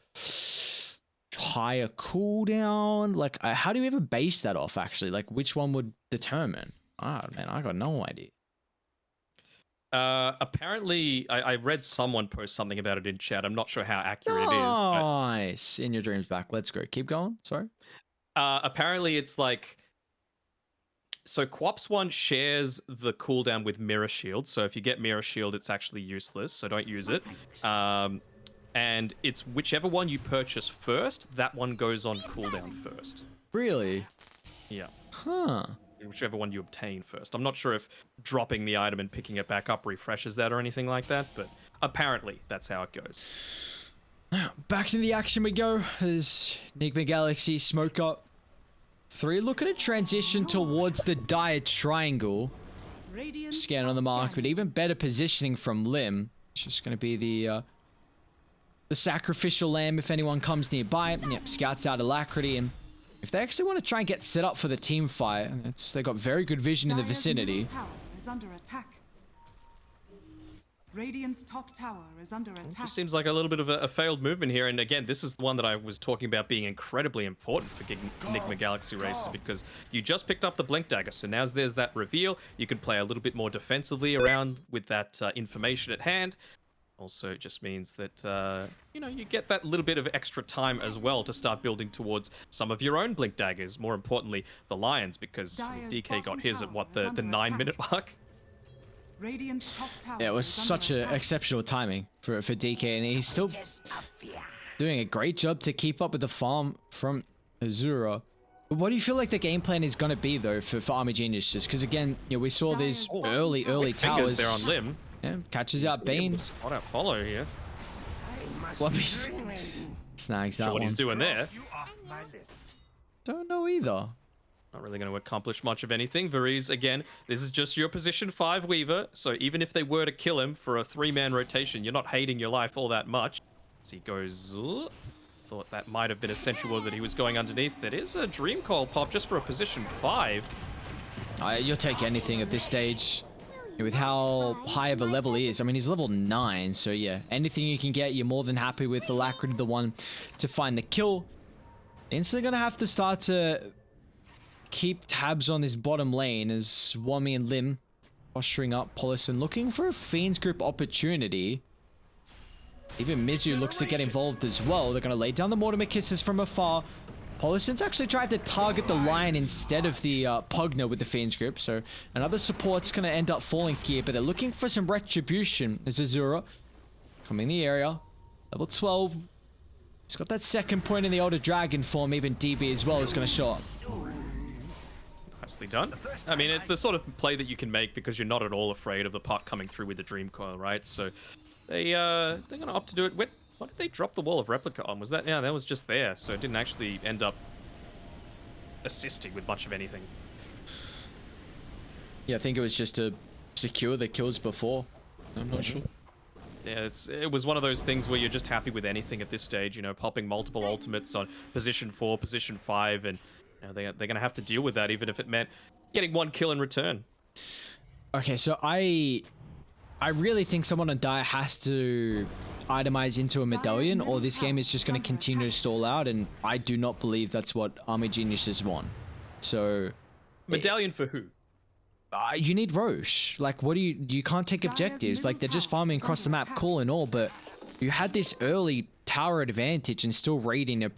higher cooldown. Like how do you ever base that off actually? Like which one would determine? Man, I got no idea. Apparently I read someone post something about it in chat. I'm not sure how accurate it is, but Nice. In your dreams back. Let's go. Keep going. Sorry. apparently it's like, so Quap's one shares the cooldown with Mirror Shield. So if you get Mirror Shield, it's actually useless, so don't use it. And it's whichever one you purchase first, that one goes on cooldown first. Really? Yeah. Huh. Whichever one you obtain first. I'm not sure if dropping the item and picking it back up refreshes that or anything like that, but apparently that's how it goes. Back into the action we go as Nigma Galaxy smoke up. 3 looking to transition towards the dire triangle. Scan on the mark, but even better positioning from Lim. It's just going to be the sacrificial lamb if anyone comes nearby. Yep, scouts out Alacrity, and if they actually want to try and get set up for the team fight, they got very good vision in the vicinity. Tower is under attack. Radiant's top tower is under It attack. just seems like a little bit of a failed movement here, and again, this is the one that I was talking about being incredibly important for Nigma Galaxy races, because you just picked up the Blink Dagger, so now there's that reveal. You can play a little bit more defensively around with that information at hand. Also, it just means that, you get that little bit of extra time as well to start building towards some of your own Blink Daggers. More importantly, the Lions, because DK got his at, what, the 9-minute mark? Radiant's top tower Yeah, it was is under such attack. exceptional timing for DK, and he's still doing a great job to keep up with the farm from Azura. But what do you feel like the game plan is going to be, though, for Army Geniuses? Because, again, we saw these early Fingers towers. there on Lim. Yeah, catches out Bane. Spot out follow here. Snags that Sure what one. he's doing there. Don't know either. Not really going to accomplish much of anything. Varese, again, this is just your position 5 Weaver, so even if they were to kill him for a 3-man rotation, you're not hating your life all that much. So he goes... Thought that might have been a sensual that he was going underneath. That is a Dream Coil pop just for a position 5. You'll take anything at this stage. With how high of a level he is. I mean, he's level 9, so yeah. Anything you can get, you're more than happy with. Alacrity, the one to find the kill. Instantly gonna have to start to keep tabs on this bottom lane as Wami and Lim posturing up Polison, looking for a Fiend's Grip opportunity. Even Mizu looks to get involved as well. They're gonna lay down the Mortimer Kisses from afar. Polison's actually tried to target the Lion instead of the Pugna with the Fiend's Grip, so another support's going to end up falling here, but they're looking for some retribution as Azura coming in the area. Level 12. He's got that second point in the Elder Dragon form, even DB as well is going to show up. Nicely done. I mean, it's the sort of play that you can make because you're not at all afraid of the puck coming through with the Dream Coil, right? So they're gonna opt to do it. What did they drop the wall of replica on? Was that, yeah, that was just there, so it didn't actually end up assisting with much of anything. Yeah, I think it was just to secure the kills before. I'm not sure. Yeah, it was one of those things where you're just happy with anything at this stage, you know, popping multiple ultimates on position 4, position 5, and you know, they're going to have to deal with that, even if it meant getting 1 kill in return. Okay, so I really think someone on Dire has to itemize into a medallion, or this game is just going to continue to stall out, and I do not believe that's what Army Geniuses want. So... Medallion for who? You need Roche. Like, what do you can't take objectives. Like, they're just farming across the map, cool and all, but you had this early tower advantage and still raiding a,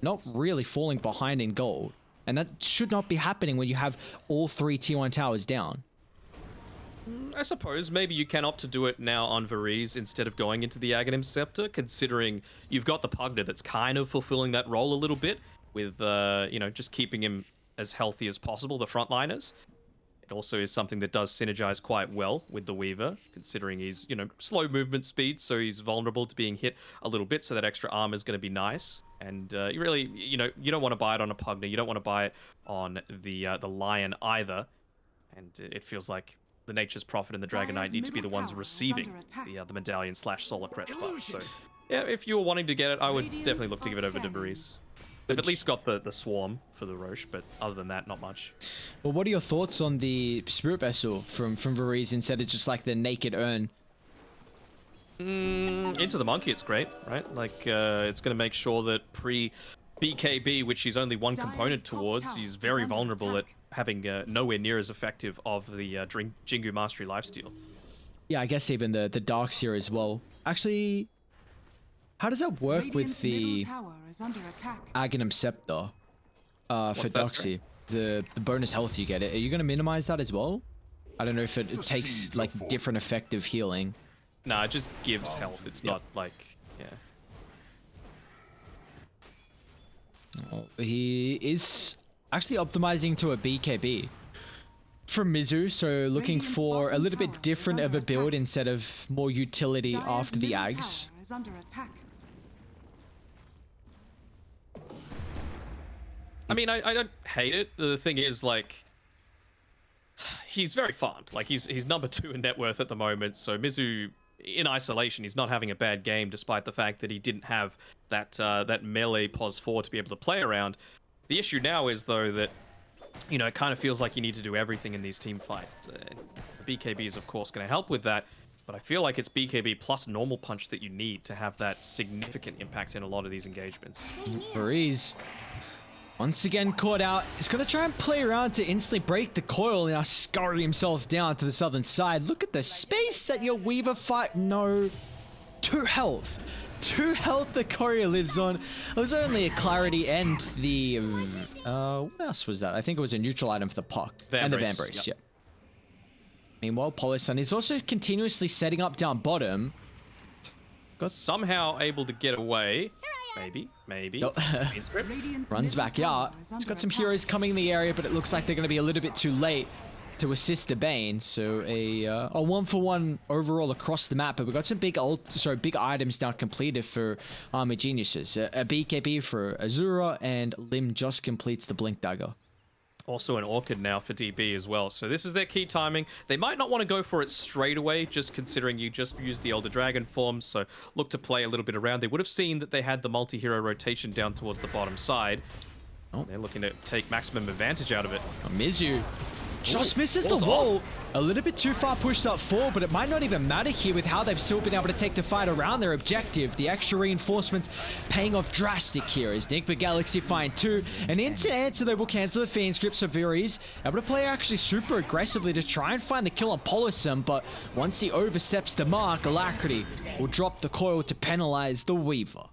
not really falling behind in gold. And that should not be happening when you have all 3 T1 towers down. I suppose maybe you can opt to do it now on Varese instead of going into the Aghanim Scepter, considering you've got the Pugner that's kind of fulfilling that role a little bit with, you know, just keeping him as healthy as possible, the frontliners. It also is something that does synergize quite well with the Weaver, considering he's, you know, slow movement speed, so he's vulnerable to being hit a little bit, so that extra armor is going to be nice. And you really, you know, you don't want to buy it on a Pugner, you don't want to buy it on the Lion either. And it feels like the Nature's Prophet and the Dragon Knight need to be the ones receiving the medallion / Solar Crest buff. So, yeah, if you were wanting to get it, I would definitely look to give it over to Varese. They've at least got the Swarm for the Roche, but other than that, not much. Well, what are your thoughts on the Spirit Vessel from Varese instead of just like the naked urn? Into the Monkey, it's great, right? Like, it's going to make sure that pre-BKB, which he's only one component towards, he's very vulnerable at having nowhere near as effective of the Jingu Mastery lifesteal. Yeah, I guess even the Darkseer as well. Actually, how does that work with the Aghanim Scepter for Darkseer? The bonus health you get. Are you going to minimize that as well? I don't know if it takes like different effective healing. Nah, it just gives health. It's not like, yeah. Oh, he is actually optimizing to a BKB from Mizu, so looking for a little bit different of a build instead of more utility after the Ags. I mean, I don't hate it. The thing is, like, he's very farmed. Like, he's number 2 in net worth at the moment, so Mizu, in isolation, he's not having a bad game, despite the fact that he didn't have that melee pos 4 to be able to play around. The issue now is, though, that, you know, it kind of feels like you need to do everything in these team fights. The BKB is, of course, going to help with that, but I feel like it's BKB plus normal punch that you need to have that significant impact in a lot of these engagements. Varese, once again caught out. He's going to try and play around to instantly break the coil and now scurry himself down to the southern side. Look at the space that your Weaver fight. No. 2 health. 2 health the courier lives on. It was only a clarity and the... what else was that? I think it was a neutral item for the puck. And the Van Brace, yep. Meanwhile, Polisun is also continuously setting up down bottom. Got somehow able to get away. Maybe. Oh. Runs back out. He's got some heroes coming in the area, but it looks like they're going to be a little bit too late to assist the Bane. So a 1-for-1 overall across the map, but we've got some big items now completed for Army Geniuses. A BKB for Azura, and Lim just completes the Blink Dagger. Also an Orchid now for DB as well. So this is their key timing. They might not want to go for it straight away, just considering you just used the Elder Dragon form, so look to play a little bit around. They would have seen that they had the multi-hero rotation down towards the bottom side. Oh, they're looking to take maximum advantage out of it. Mizu just misses the wall. A little bit too far pushed up forward, but it might not even matter here with how they've still been able to take the fight around their objective. The extra reinforcements paying off drastic here as Nigma Galaxy find 2. And instant answer, they will cancel the Fiend script, so Varese able to play actually super aggressively to try and find the kill on Polisum, but once he oversteps the mark, Alacrity will drop the coil to penalize the Weaver.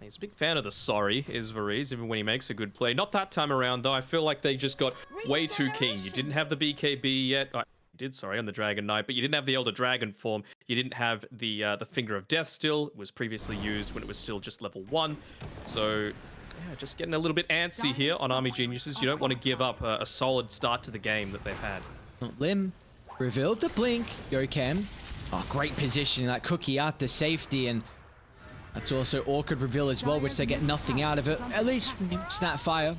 He's a big fan of the sorry, is Varese, even when he makes a good play. Not that time around, though. I feel like they just got way too keen. You didn't have the BKB yet. You did, sorry, on the Dragon Knight, but you didn't have the Elder Dragon form. You didn't have the Finger of Death still. It was previously used when it was still just level 1. So, yeah, just getting a little bit antsy here on Army Geniuses. You don't want to give up a solid start to the game that they've had. Lim revealed the blink. Go Cam. Oh, great position. That cookie out to safety, and that's also awkward reveal as well, which they get nothing out of it. At least snap fire.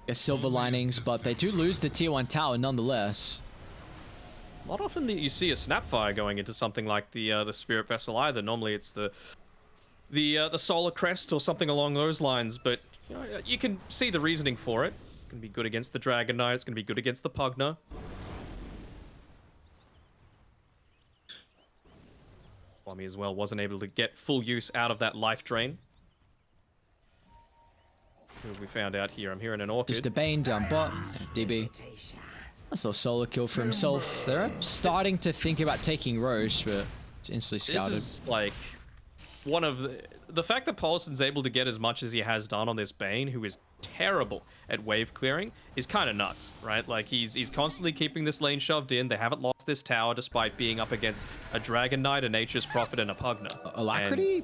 Guess silver linings, but they do lose the tier 1 tower nonetheless. Not often that you see a snapfire going into something like the Spirit Vessel either. Normally it's the Solar Crest or something along those lines, but you know, you can see the reasoning for it. It's going to be good against the Dragon Knight. It's going to be good against the Pugna. Wami as well wasn't able to get full use out of that life drain. Who have we found out here? I'm hearing an Orchid. Just the Bane down bot. DB. That's a solo kill for himself. They're starting to think about taking Roche, but it's instantly scouted. This is like one of the fact that Paulson's able to get as much as he has done on this Bane, who is terrible at wave clearing, is kind of nuts, right? Like he's constantly keeping this lane shoved in. They haven't lost this tower despite being up against a Dragon Knight, a Nature's Prophet, and a Pugna. Alacrity?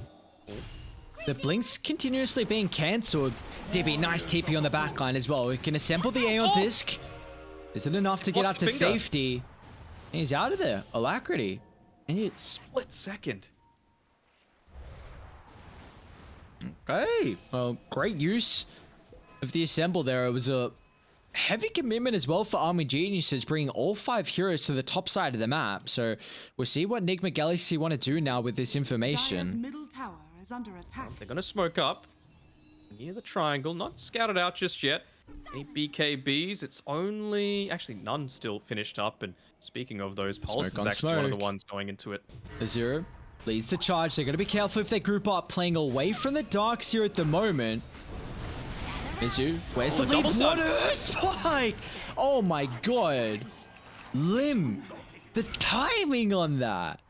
The blinks continuously being cancelled. DB, nice TP on the backline as well. We can assemble the Aeon disc. Is it enough to get out to safety? And he's out of there. Alacrity. And it split second. Okay. Well, great use of the assemble there. It was a heavy commitment as well for Army Geniuses, bringing all 5 heroes to the top side of the map. So we'll see what Nigma.SEA want to do now with this information. Dire's middle tower is under attack. They're going to smoke up near the triangle. Not scouted out just yet. Any BKBs? It's only... Actually, none still finished up. And speaking of those, Paulson's actually one of the ones going into it. Azure leads the charge. They're going to be careful if they group up, playing away from the darks here at the moment. Mizu, where's the lead? What a spike! Oh my god. Lim, the timing on that.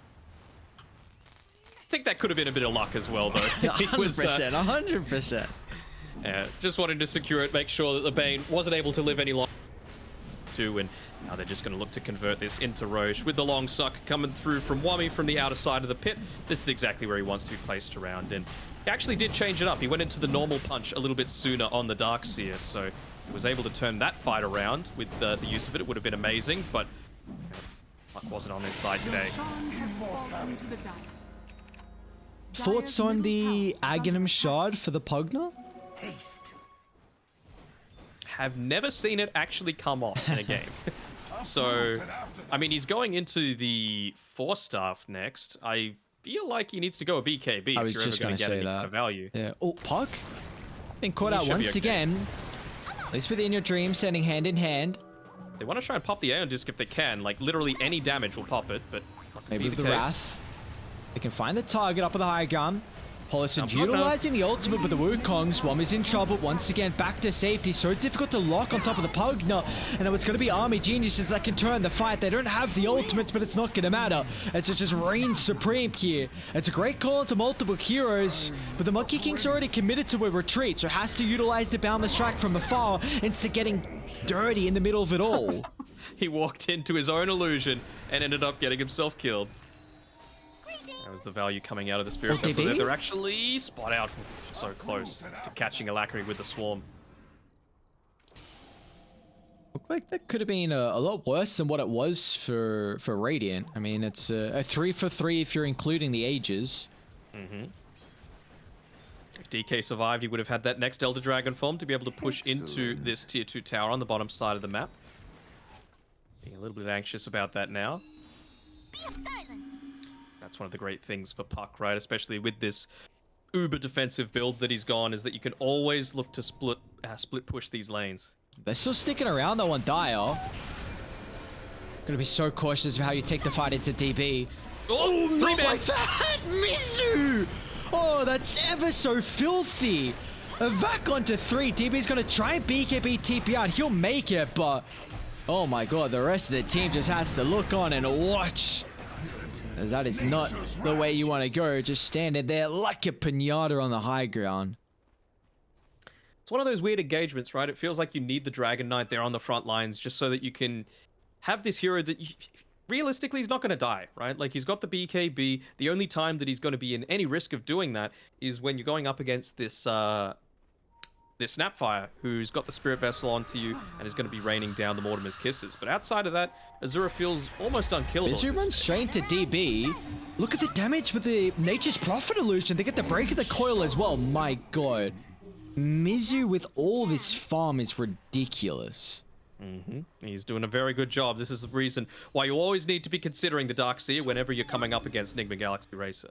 I think that could have been a bit of luck as well, though. 100%, 100%. Yeah, just wanted to secure it, make sure that the Bane wasn't able to live any longer. And now they're just going to look to convert this into Roche with the long suck coming through from Wami from the outer side of the pit. This is exactly where he wants to be placed around, and he actually did change it up. He went into the normal punch a little bit sooner on the Darkseer, so he was able to turn that fight around with the use of it. It would have been amazing, but luck wasn't on his side today. Thoughts on the Aghanim Shard for the Pugna? Have never seen it actually come off in a game. So, I mean, he's going into the 4-staff next. I feel like he needs to go a BKB I was if you're just ever going to get any that. kind of value. Yeah. Oh, Pug? Been caught out once again. At least within your dream, standing hand in hand. They want to try and pop the Aeon Disc if they can. Like, literally any damage will pop it, but maybe with the case. Wrath. They can find the target up with the high gun. Paulson utilizing the ultimate with the Wukong. Swam is in trouble once again. Back to safety. So difficult to lock on top of the Pugna. And now it's going to be Army Geniuses that can turn the fight. They don't have the ultimates, but it's not going to matter. It's just reign supreme here. It's a great call into multiple heroes. But the Monkey King's already committed to a retreat, so has to utilize the Boundless Strike from afar instead of getting dirty in the middle of it all. He walked into his own illusion and ended up getting himself killed. That was the value coming out of the Spirit Vessel. They're actually spot out. Oof, so close to catching Alacrity with the Swarm. Looked like that could have been a lot worse than what it was for Radiant. I mean, it's a 3 for 3 if you're including the ages. If DK survived, he would have had that next Elder Dragon form to be able to push into this tier 2 tower on the bottom side of the map. Being a little bit anxious about that now. That's one of the great things for Puck, right? Especially with this uber defensive build that he's gone, is that you can always look to split push these lanes. They're still sticking around though on Dire. Gonna be so cautious of how you take the fight into DB. Oh, not like that! Mizu! Oh, that's ever so filthy. Back onto 3. DB's gonna try and BKB TP out. He'll make it, but oh my god, the rest of the team just has to look on and watch. That is not the way you want to go. Just standing there like a pinata on the high ground. It's one of those weird engagements, right? It feels like you need the Dragon Knight there on the front lines just so that you can have this hero that realistically he's not going to die, right? Like he's got the BKB. The only time that he's going to be in any risk of doing that is when you're going up against this this Snapfire, who's got the Spirit Vessel onto you and is going to be raining down the Mortimer's Kisses. But outside of that, Azura feels almost unkillable. Mizu runs straight into DB. Look at the damage with the Nature's Prophet illusion. They get the break of the coil as well. My god. Mizu with all this farm is ridiculous. He's doing a very good job. This is the reason why you always need to be considering the Darkseer whenever you're coming up against Nigma Galaxy Racer.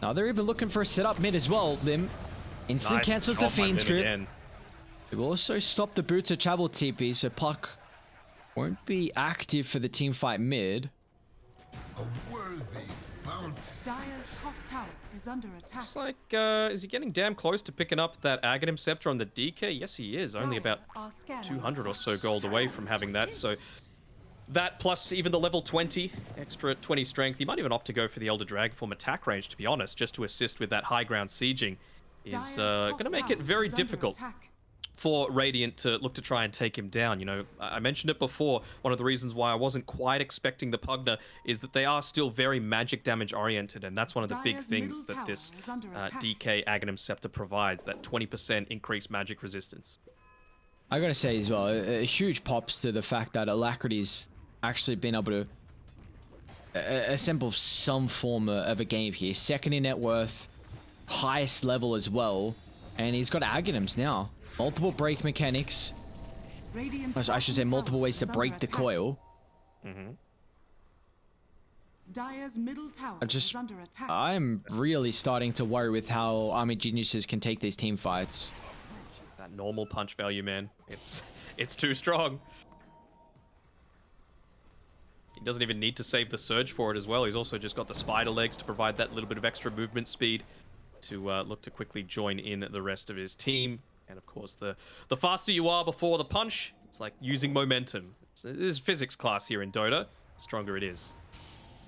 Now they're even looking for a setup mid as well. Lim instant Nice. cancels the Got my Fiend's mid grip. again. It will also stop the Boots of Travel TP, so Puck won't be active for the team fight mid. A worthy bounty. Dire's top tower is under attack. Looks like, is he getting damn close to picking up that Aghanim Scepter on the DK? Yes, he is. Only about 200 or so gold away from having that, so that plus even the level 20, extra 20 strength. He might even opt to go for the Elder Dragon form attack range, to be honest, just to assist with that high ground sieging. Is going to make it very difficult for Radiant to look to try and take him down. You know, I mentioned it before, one of the reasons why I wasn't quite expecting the Pugna is that they are still very magic damage oriented, and that's one of the big things that this DK Aghanim Scepter provides, that 20% increased magic resistance. I gotta say as well, a huge pops to the fact that Alacrity's actually been able to assemble some form of a game here. Second in net worth, highest level as well, and he's got Aghanims now. Multiple break mechanics. I should say multiple ways to break the coil. Dire's middle tower is under attack. I'm really starting to worry with how Army Geniuses can take these team fights. That normal punch value, man. It's too strong. He doesn't even need to save the surge for it as well. He's also just got the spider legs to provide that little bit of extra movement speed to look to quickly join in the rest of his team. And of course, the faster you are before the punch, it's like using momentum. This is physics class here in Dota. The stronger it is.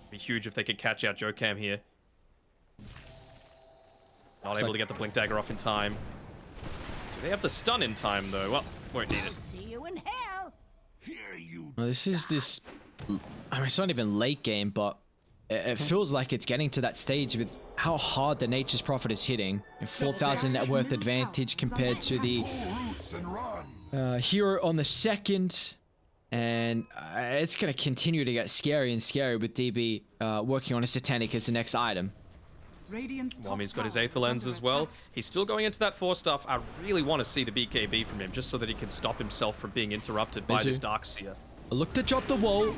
It'd be huge if they could catch out Jokam here. Not able to get the Blink Dagger off in time. Do they have the stun in time though? Well, won't need it. See you in hell. Here you. Well, this is this. I mean, it's not even late game, but it feels like it's getting to that stage with how hard the Nature's Prophet is hitting. 4,000 net worth advantage compared to the hero on the second. And it's going to continue to get scary and scary with DB working on a Satanic as the next item. Wami's got his Aether Lens as well. He's still going into that 4 stuff. I really want to see the BKB from him just so that he can stop himself from being interrupted by this Darkseer. Look to drop the wall.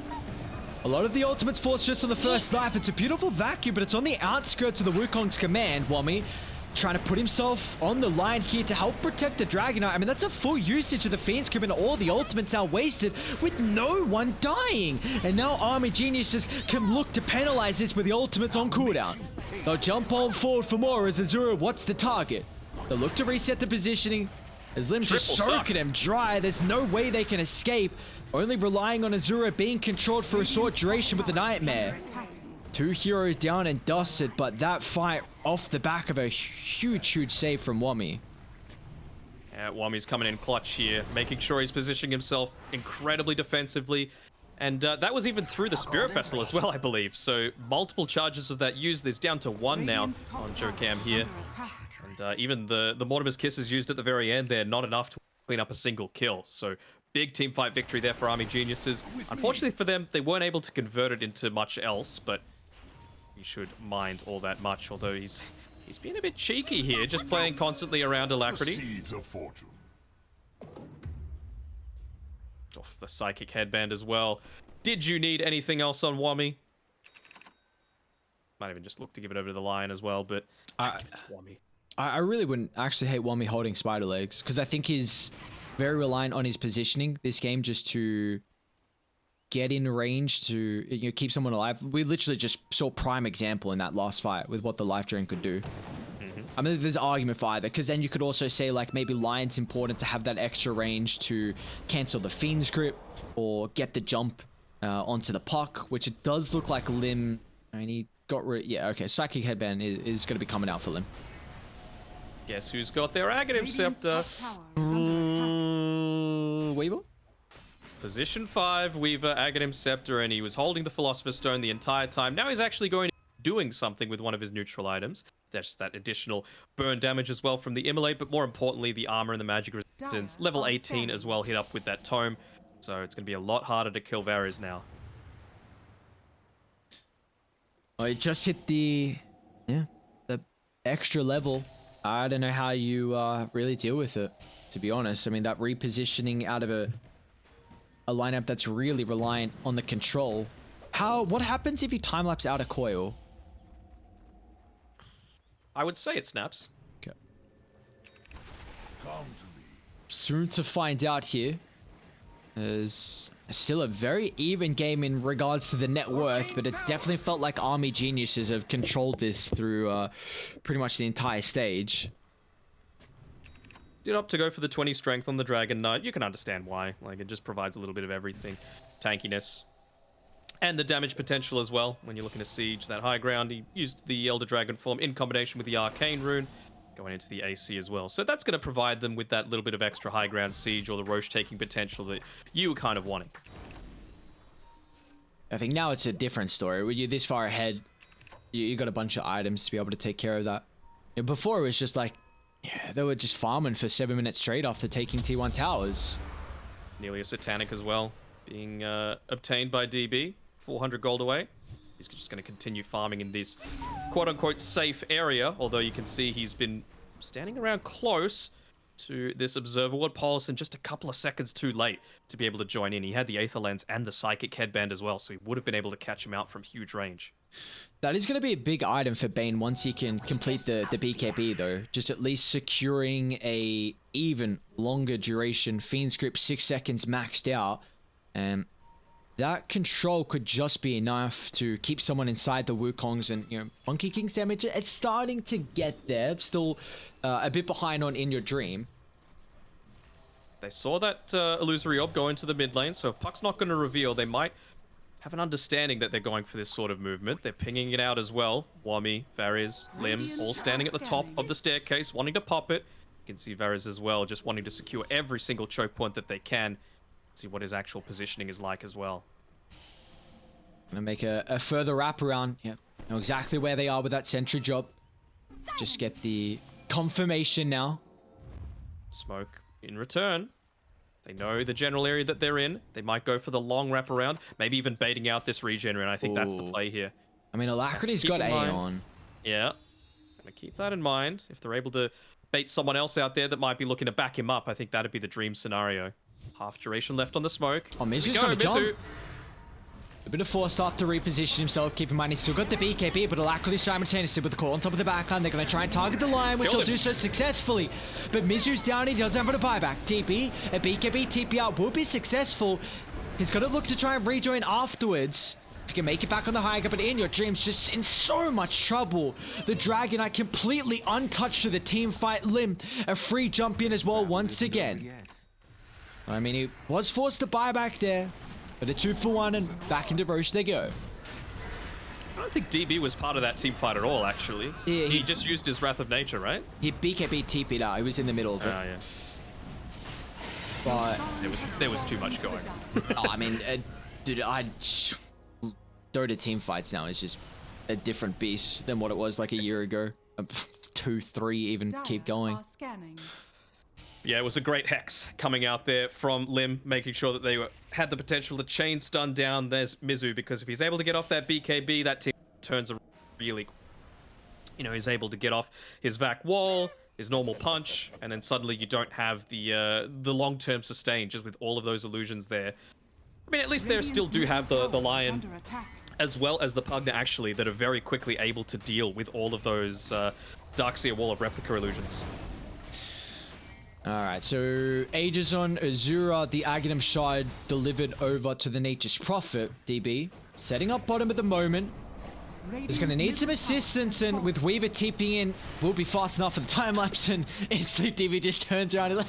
A lot of the ultimates force just on the first knife. It's a beautiful vacuum, but it's on the outskirts of the Wukong's command. Wami trying to put himself on the line here to help protect the Dragon Knight. I mean, that's a full usage of the Fiend's Grip, and all the ultimates are wasted with no one dying. And now Army Geniuses can look to penalize this with the ultimates on cooldown. They'll jump on forward for more as Azura, what's the target? They'll look to reset the positioning as Lim's just soaking him dry. There's no way they can escape. Only relying on Azura being controlled for a short duration with the Nightmare. 2 heroes down and dusted, but that fight off the back of a huge save from Wami. Yeah, Wami's coming in clutch here, making sure he's positioning himself incredibly defensively. And that was even through the Spirit Vessel as well, I believe. So multiple charges of that used. There's down to 1 now on Jokam here. And even the Mortimer's Kiss is used at the very end there, not enough to clean up a single kill. So big team fight victory there for Army Geniuses. Unfortunately for them, they weren't able to convert it into much else, but you should mind all that much, although he's being a bit cheeky here, just playing constantly around Alacrity. Seeds of fortune. Off the Psychic Headband as well. Did you need anything else on Wami? Might even just look to give it over to the Lion as well, but it's Wami. I really wouldn't actually hate Wami holding spider legs, because I think he's very reliant on his positioning this game just to get in range to keep someone alive. We literally just saw prime example in that last fight with what the Life Drain could do. I mean, there's argument for either, because then you could also say like maybe Lion's important to have that extra range to cancel the Fiend's Grip or get the jump onto the Puck, which it does look like Lim. I mean, he got rid. Yeah, okay. Psychic Headband is going to be coming out for Lim. Guess who's got their Aghanim Scepter? Weaver? Position 5, Weaver, Aghanim Scepter, and he was holding the Philosopher's Stone the entire time. Now he's actually doing something with one of his neutral items. There's that additional burn damage as well from the immolate, but more importantly, the armor and the magic resistance. Level 18 as well, hit up with that tome. So it's going to be a lot harder to kill Varys now. Oh, it just hit the extra level. I don't know how you really deal with it, to be honest. I mean, that repositioning out of a lineup that's really reliant on the control. What happens if you time-lapse out a coil? I would say it snaps. Okay. Come to me. Soon to find out here. There's still a very even game in regards to the net worth, but it's definitely felt like Army Geniuses have controlled this through pretty much the entire stage. Did opt to go for the 20 strength on the Dragon Knight. You can understand why. Like, it just provides a little bit of everything. Tankiness. And the damage potential as well. When you're looking to siege that high ground, he used the Elder Dragon form in combination with the Arcane Rune, going into the AC as well. So that's going to provide them with that little bit of extra high ground siege or the Roche taking potential that you were kind of wanting. I think now it's a different story. When you're this far ahead, you got a bunch of items to be able to take care of that. Before it was just like, yeah, they were just farming for 7 minutes straight after taking T1 towers. Nearly a Satanic as well, being obtained by DB. 400 gold away. He's just going to continue farming in this quote-unquote safe area, although you can see he's been standing around close to this Observer Ward. Paulson just a couple of seconds too late to be able to join in. He had the Aether Lens and the Psychic Headband as well, so he would have been able to catch him out from huge range. That is going to be a big item for Bane once he can complete the BKB though. Just at least securing a even longer duration Fiend's Grip 6 seconds maxed out. That control could just be enough to keep someone inside the Wukongs and, you know, Monkey King's damage. It's starting to get there. Still a bit behind on In Your Dream. They saw that Illusory Orb go into the mid lane, so if Puck's not going to reveal, they might have an understanding that they're going for this sort of movement. They're pinging it out as well. Wami, Varys, Lim, all standing at the top of the staircase, wanting to pop it. You can see Varys as well, just wanting to secure every single choke point that they can. See what his actual positioning is like as well. Gonna make a further wrap around. Yeah, know exactly where they are with that sentry job. Just get the confirmation now. Smoke in return. They know the general area that they're in. They might go for the long wrap around, maybe even baiting out this regen, and I think that's the play here. I mean, Alacrity's got A on. Yeah, gonna keep that in mind. If they're able to bait someone else out there that might be looking to back him up, I think that'd be the dream scenario. Half duration left on the smoke. Oh, Mizu's gonna jump. A bit of force off to reposition himself. Keep in mind, he's still got the BKB, but Alacrity simultaneously with the core on top of the backhand. They're going to try and target the line, which will do so successfully. But Mizu's down, he doesn't have a buyback. TP, a BKB TP out will be successful. He's got to look to try and rejoin afterwards. If he can make it back on the high ground, but In Your Dream's just in so much trouble. The Dragon Knight completely untouched to the team fight. Lim, a free jump in as well once again. I mean, he was forced to buy back there, but a 2-for-1 and back into Roche they go. I don't think DB was part of that team fight at all, actually. Yeah, he just used his Wrath of Nature, right? He BKB TP'd out. He was in the middle of it. Oh, yeah. But there was too much going on. Oh, I mean, dude, Dota team fights now is just a different beast than what it was like a year ago. 2, 3, even keep going. Yeah, it was a great hex coming out there from Lim, making sure that they had the potential to chain stun down there's Mizu, because if he's able to get off that BKB, that team turns a really, you know, he's able to get off his vac wall, his normal punch, and then suddenly you don't have the long-term sustain just with all of those illusions there. I mean, at least they still do have the Lion as well as the Pugna, actually, that are very quickly able to deal with all of those Darkseer Wall of Replica illusions. Alright, so Aegis on Azura, the Aghanim Shard delivered over to the Nature's Prophet, DB. Setting up bottom at the moment. He's going to need some assistance, and with Weaver TPing in, will be fast enough for the time lapse, and instantly DB just turns around and like,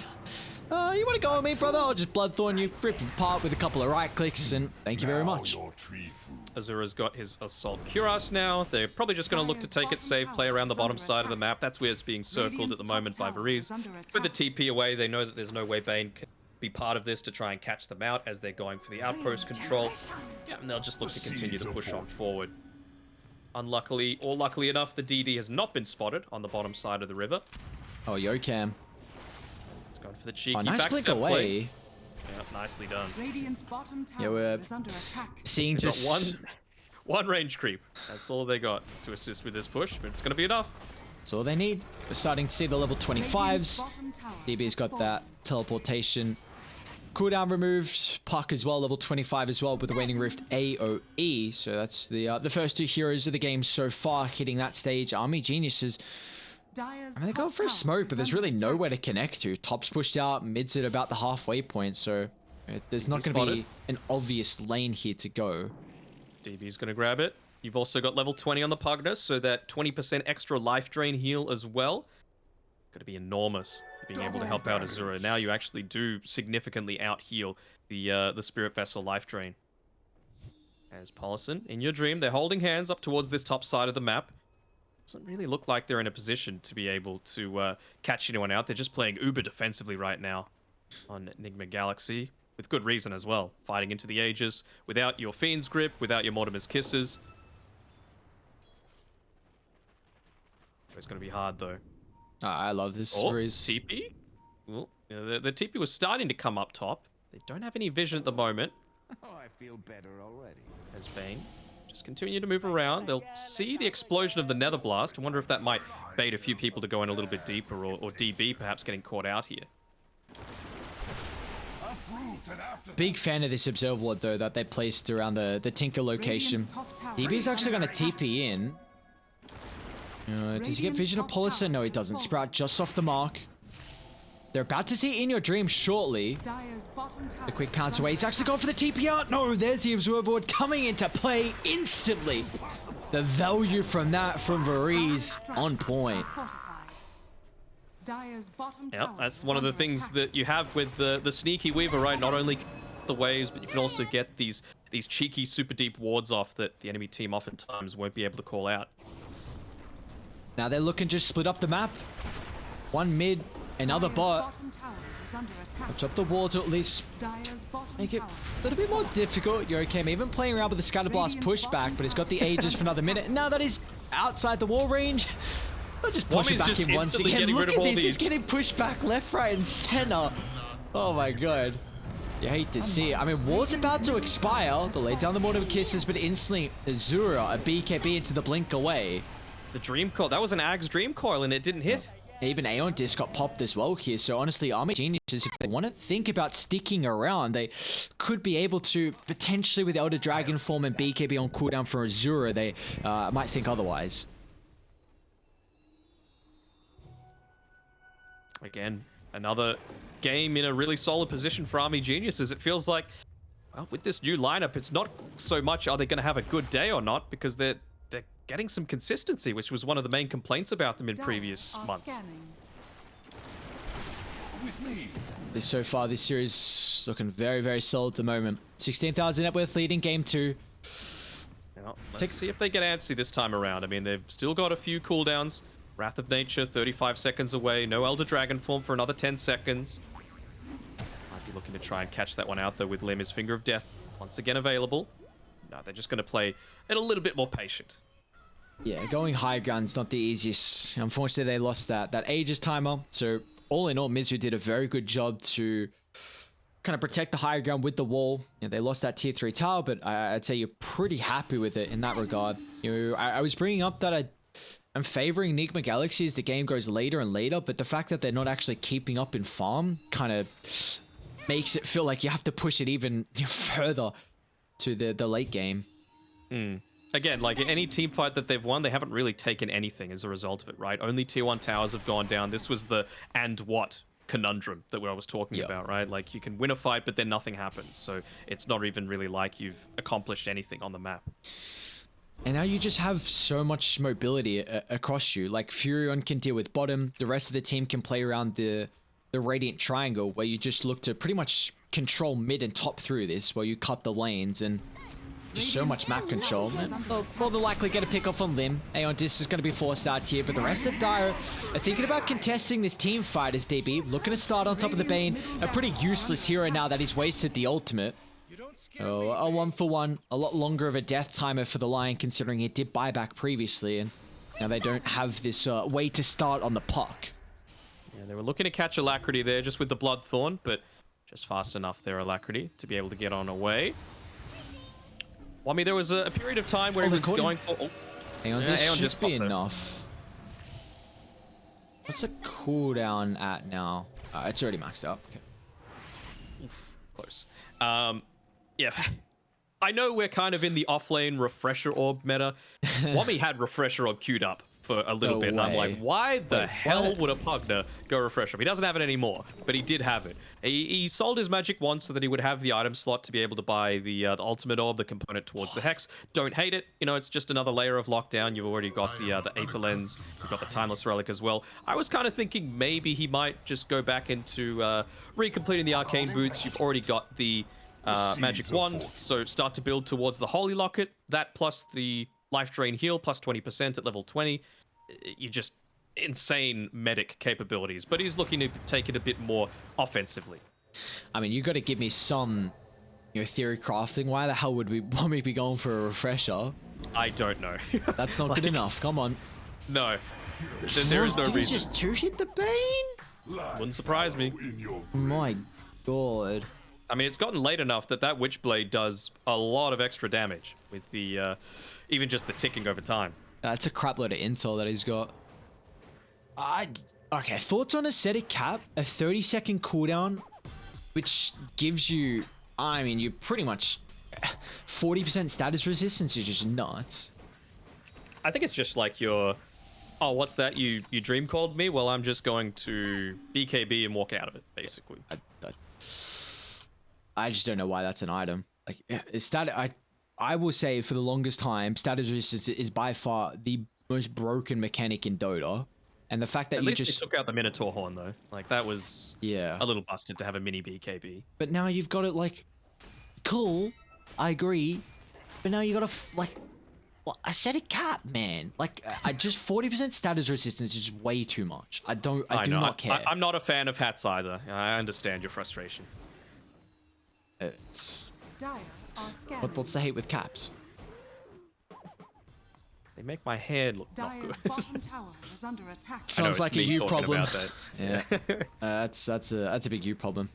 you want to go with me, brother? I'll just Bloodthorn you, rip him apart with a couple of right clicks, and thank you very much. Azura's got his Assault Cuirass now. They're probably just going to look to take it safe, play around the bottom side of the map. That's where it's being circled at the moment by Varese. With the TP away, they know that there's no way Bane can be part of this to try and catch them out as they're going for the outpost control. Yeah, and they'll just look to continue to push on forward. Unluckily, or luckily enough, the DD has not been spotted on the bottom side of the river. Oh, Yokam. It's going for the cheeky Nice blink backstep away. play. Yeah, nicely done. Radiant's bottom Yeah, tower we're is under attack. seeing They've got just one range creep. That's all they got to assist with this push, but it's going to be enough. That's all they need. We're starting to see the level 25s. DB's got that teleportation cooldown removed. Puck as well, level 25 as well with the Waning Rift AoE. So that's the first two heroes of the game so far hitting that stage. Army Geniuses, I mean, they're going for a smoke, but there's really nowhere to connect to. Top's pushed out, mid's at about the halfway point, so there's not going to be an obvious lane here to go. DB's going to grab it. You've also got level 20 on the Pugna, so that 20% extra life drain heal as well. Going to be enormous for being able to help out Azura. Now you actually do significantly out heal the Spirit Vessel life drain. As Paulson, in your dream, they're holding hands up towards this top side of the map. Doesn't really look like they're in a position to be able to catch anyone out. They're just playing uber defensively right now on Nigma Galaxy. With good reason as well. Fighting into the ages without your Fiend's Grip, without your Mortimer's Kisses. It's going to be hard though. I love this series. TP? Well, the TP was starting to come up top. They don't have any vision at the moment. Oh, I feel better already. As Bane just continue to move around. They'll see the explosion of the Nether Blast. I wonder if that might bait a few people to go in a little bit deeper, or DB perhaps getting caught out here. Big fan of this observer ward though that they placed around the Tinker location. DB's actually going to TP in. Does he get vision of Polissa? No, he doesn't. Sprout just off the mark. They're about to see In Your Dream shortly. The quick pounce away. He's actually going for the TP out. No, there's the observer ward coming into play instantly. The value from that from Varese on point. Yeah, that's one of the things that you have with the sneaky Weaver, right? Not only the waves, but you can also get these cheeky super deep wards off that the enemy team oftentimes won't be able to call out. Now they're looking to split up the map. One mid, another bot. Touch up the wall to at least make it a little bit more difficult. Yokem even playing around with the Scatter Blast pushback, but he's got the Aegis for another minute. Now that is outside the wall range. I'll just push it back in once again. Look at this, he's getting pushed back left, right, and center. Oh my god. You hate to see it. I mean, war's about to expire. They laid down the Mortal Kisses, but instantly Azura, a BKB into the blink away. The Dream Coil, that was an Ag's Dream Coil and it didn't hit. Even Aeon Disc got popped as well here. So honestly, Army Geniuses, if they want to think about sticking around, they could be able to potentially with Elder Dragon Form and BKB on cooldown for Azura. They might think otherwise. Again, another game in a really solid position for Army Geniuses. It feels like, well, with this new lineup, it's not so much are they going to have a good day or not, because they're getting some consistency, which was one of the main complaints about them in previous months. So far, this series looking very, very solid at the moment. 16,000 net worth leading game 2. Now, let's see if they get antsy this time around. I mean, they've still got a few cooldowns. Wrath of Nature, 35 seconds away. No Elder Dragon Form for another 10 seconds. Might be looking to try and catch that one out, though, with Lemur's Finger of Death once again available. No, they're just going to play it a little bit more patient. Yeah, going high ground's not the easiest. Unfortunately, they lost that Aegis timer. So, all in all, Mizu did a very good job to kind of protect the high ground with the wall. You know, they lost that tier 3 tower, but I'd say you're pretty happy with it in that regard. You know, I was bringing up that I'm favoring Nigma Galaxy as the game goes later and later, but the fact that they're not actually keeping up in farm kind of makes it feel like you have to push it even further to the late game. Again, like any team fight that they've won, they haven't really taken anything as a result of it, right? Only tier 1 towers have gone down. This was the and what conundrum that I was talking about, right? Like you can win a fight, but then nothing happens. So it's not even really like you've accomplished anything on the map. And now you just have so much mobility across you. Like Furion can deal with bottom. The rest of the team can play around the Radiant Triangle, where you just look to pretty much control mid and top through this, where you cut the lanes and just so much map control. And more than likely get a pick off on Lim. Aeon Disc is going to be forced out here, but the rest of Dire are thinking about contesting this team fight as DB. Looking to start on top of the Bane. A pretty useless hero now that he's wasted the ultimate. Oh, a 1-for-1. A lot longer of a death timer for the Lion, considering it did buyback previously, and now they don't have this way to start on the puck. Yeah, they were looking to catch Alacrity there just with the Bloodthorn, but just fast enough there, Alacrity, to be able to get on away. Well, I mean, there was a period of time where he was going for... Oh, hang on, this should be enough. What's the cooldown at now? It's already maxed out. Okay. Oof, close. Yeah. I know we're kind of in the offlane refresher orb meta. Wami had refresher orb queued up for a little bit, and I'm like, why the hell would a Pugner go refresh orb? He doesn't have it anymore, but he did have it. He sold his magic once so that he would have the item slot to be able to buy the ultimate orb, the component towards the hex. Don't hate it. You know, it's just another layer of lockdown. You've already got the Aether Lens. You've got the Timeless Relic as well. I was kind of thinking maybe he might just go back into recompleting the Arcane Boots. You've already got the magic wand, so start to build towards the Holy Locket. That plus the life drain heal plus 20% at level 20. You just insane medic capabilities, but he's looking to take it a bit more offensively. I mean, you got to give me some, you know, theory crafting. Why the hell would we want me to be going for a refresher? I don't know. That's not good enough. Come on. No, there is no Did reason. he just two-hit the Bane? Wouldn't surprise me. My god. I mean, it's gotten late enough that that Witchblade does a lot of extra damage with the even just the ticking over time. That's a crap load of intel that he's got. Okay, thoughts on Ascetic Cap? A 30-second cooldown, which gives you, I mean, you pretty much 40% status resistance is just nuts. I think it's just like your, oh, what's that? You dream called me? Well, I'm just going to BKB and walk out of it, basically. I just don't know why that's an item. Like, I will say for the longest time, status resistance is by far the most broken mechanic in Dota. And the fact that At you least just they took out the Minotaur Horn, though. Like, that was a little busted to have a mini BKB. But now you've got it, like, cool. I agree. But now you got Ascetic Cap, man. Like, I just 40% status resistance is just way too much. I do not care. I'm not a fan of hats either. I understand your frustration. It's... Dire are scanning. What's the hate with caps? They make my hair look not Dire's good. bottom tower is under attack. Sounds like a you problem. About that. Yeah, that's a big you problem.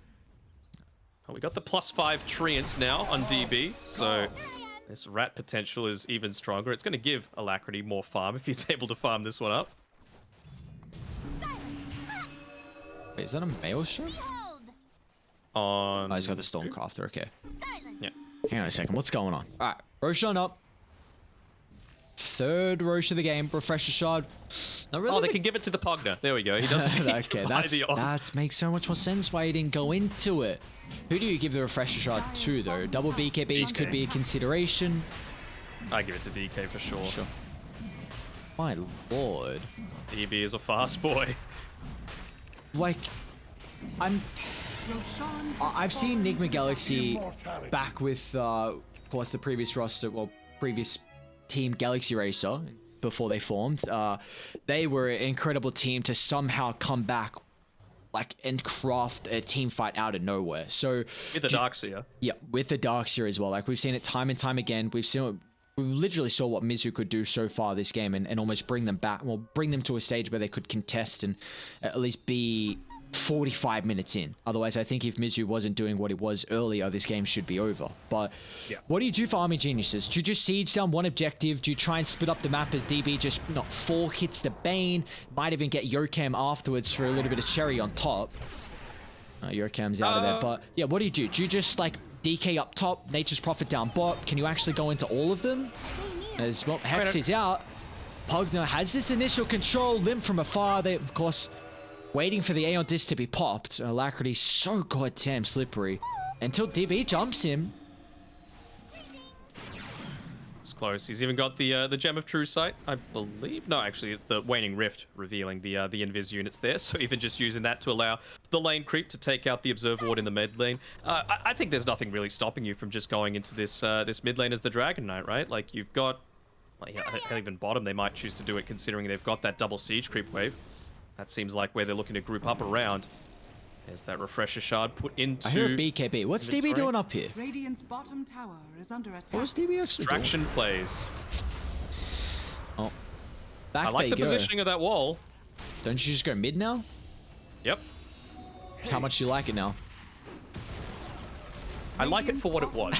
Oh, we got the +5 treants now on DB, so this rat potential is even stronger. It's going to give Alacrity more farm if he's able to farm this one up. Wait, is that a Maelstrom? On... Oh, he's got the Stormcrafter, okay. Yeah. Hang on a second, what's going on? Alright, Roshan up. Third Rosh of the game, Refresher Shard. Not really oh, they can give it to the Pugner. There we go. He doesn't need okay, to buy the orb. that makes so much more sense why he didn't go into it. Who do you give the Refresher Shard to, though? Double BKBs could be a consideration. I give it to DK for sure. My lord. DB is a fast boy. Like, Roshan has I've seen fallen Nigma to the Galaxy back with, of course, the previous roster, well, previous team Galaxy Racer, before they formed. They were an incredible team to somehow come back, like, and craft a team fight out of nowhere. So With the Darkseer. yeah, with the Darkseer as well. Like, we've seen it time and time again. We literally saw what Mizu could do so far this game and almost bring them back, well, bring them to a stage where they could contest and at least be 45 minutes in. Otherwise, I think if Mizu wasn't doing what it was earlier, this game should be over. But yeah. What do you do for Army Geniuses? Do you just siege down one objective? Do you try and split up the map as DB just not 4 hits the Bane? Might even get Yokam afterwards for a little bit of cherry on top. Yokam's out of there. But yeah, what do? Do you just like DK up top, Nature's Prophet down bot? Can you actually go into all of them? As well, Hex is out. Pugner has this initial control, Limp from afar. They, of course, waiting for the Aeon Disc to be popped. Alacrity so goddamn slippery. Until DB jumps him. It's close. He's even got the Gem of True Sight, I believe. No, actually, it's the Waning Rift revealing the Invis units there. So even just using that to allow the lane creep to take out the Observer Ward in the mid lane. I think there's nothing really stopping you from just going into this this mid lane as the Dragon Knight, right? Like, you've got... Like, yeah, even bottom, they might choose to do it considering they've got that double siege creep wave. That seems like where they're looking to group up around. There's that refresher shard put into I hear a BKB. What's DB inventory. doing up here? Radiant's bottom tower is under attack. What was DB actually doing? Extraction plays. Oh. Back I like the they go. positioning of that wall. Don't you just go mid now? Yep. How much do you like it now? I like it for what it was.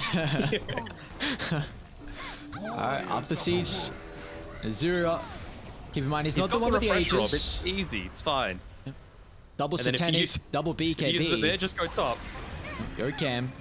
Alright, up the siege. Azura. Keep in mind, he's He's not the got one the with the refresher orb. ages. It's easy. It's fine. Double And then if you satanic, use- double If he uses it there, BKB. just go top. Go cam.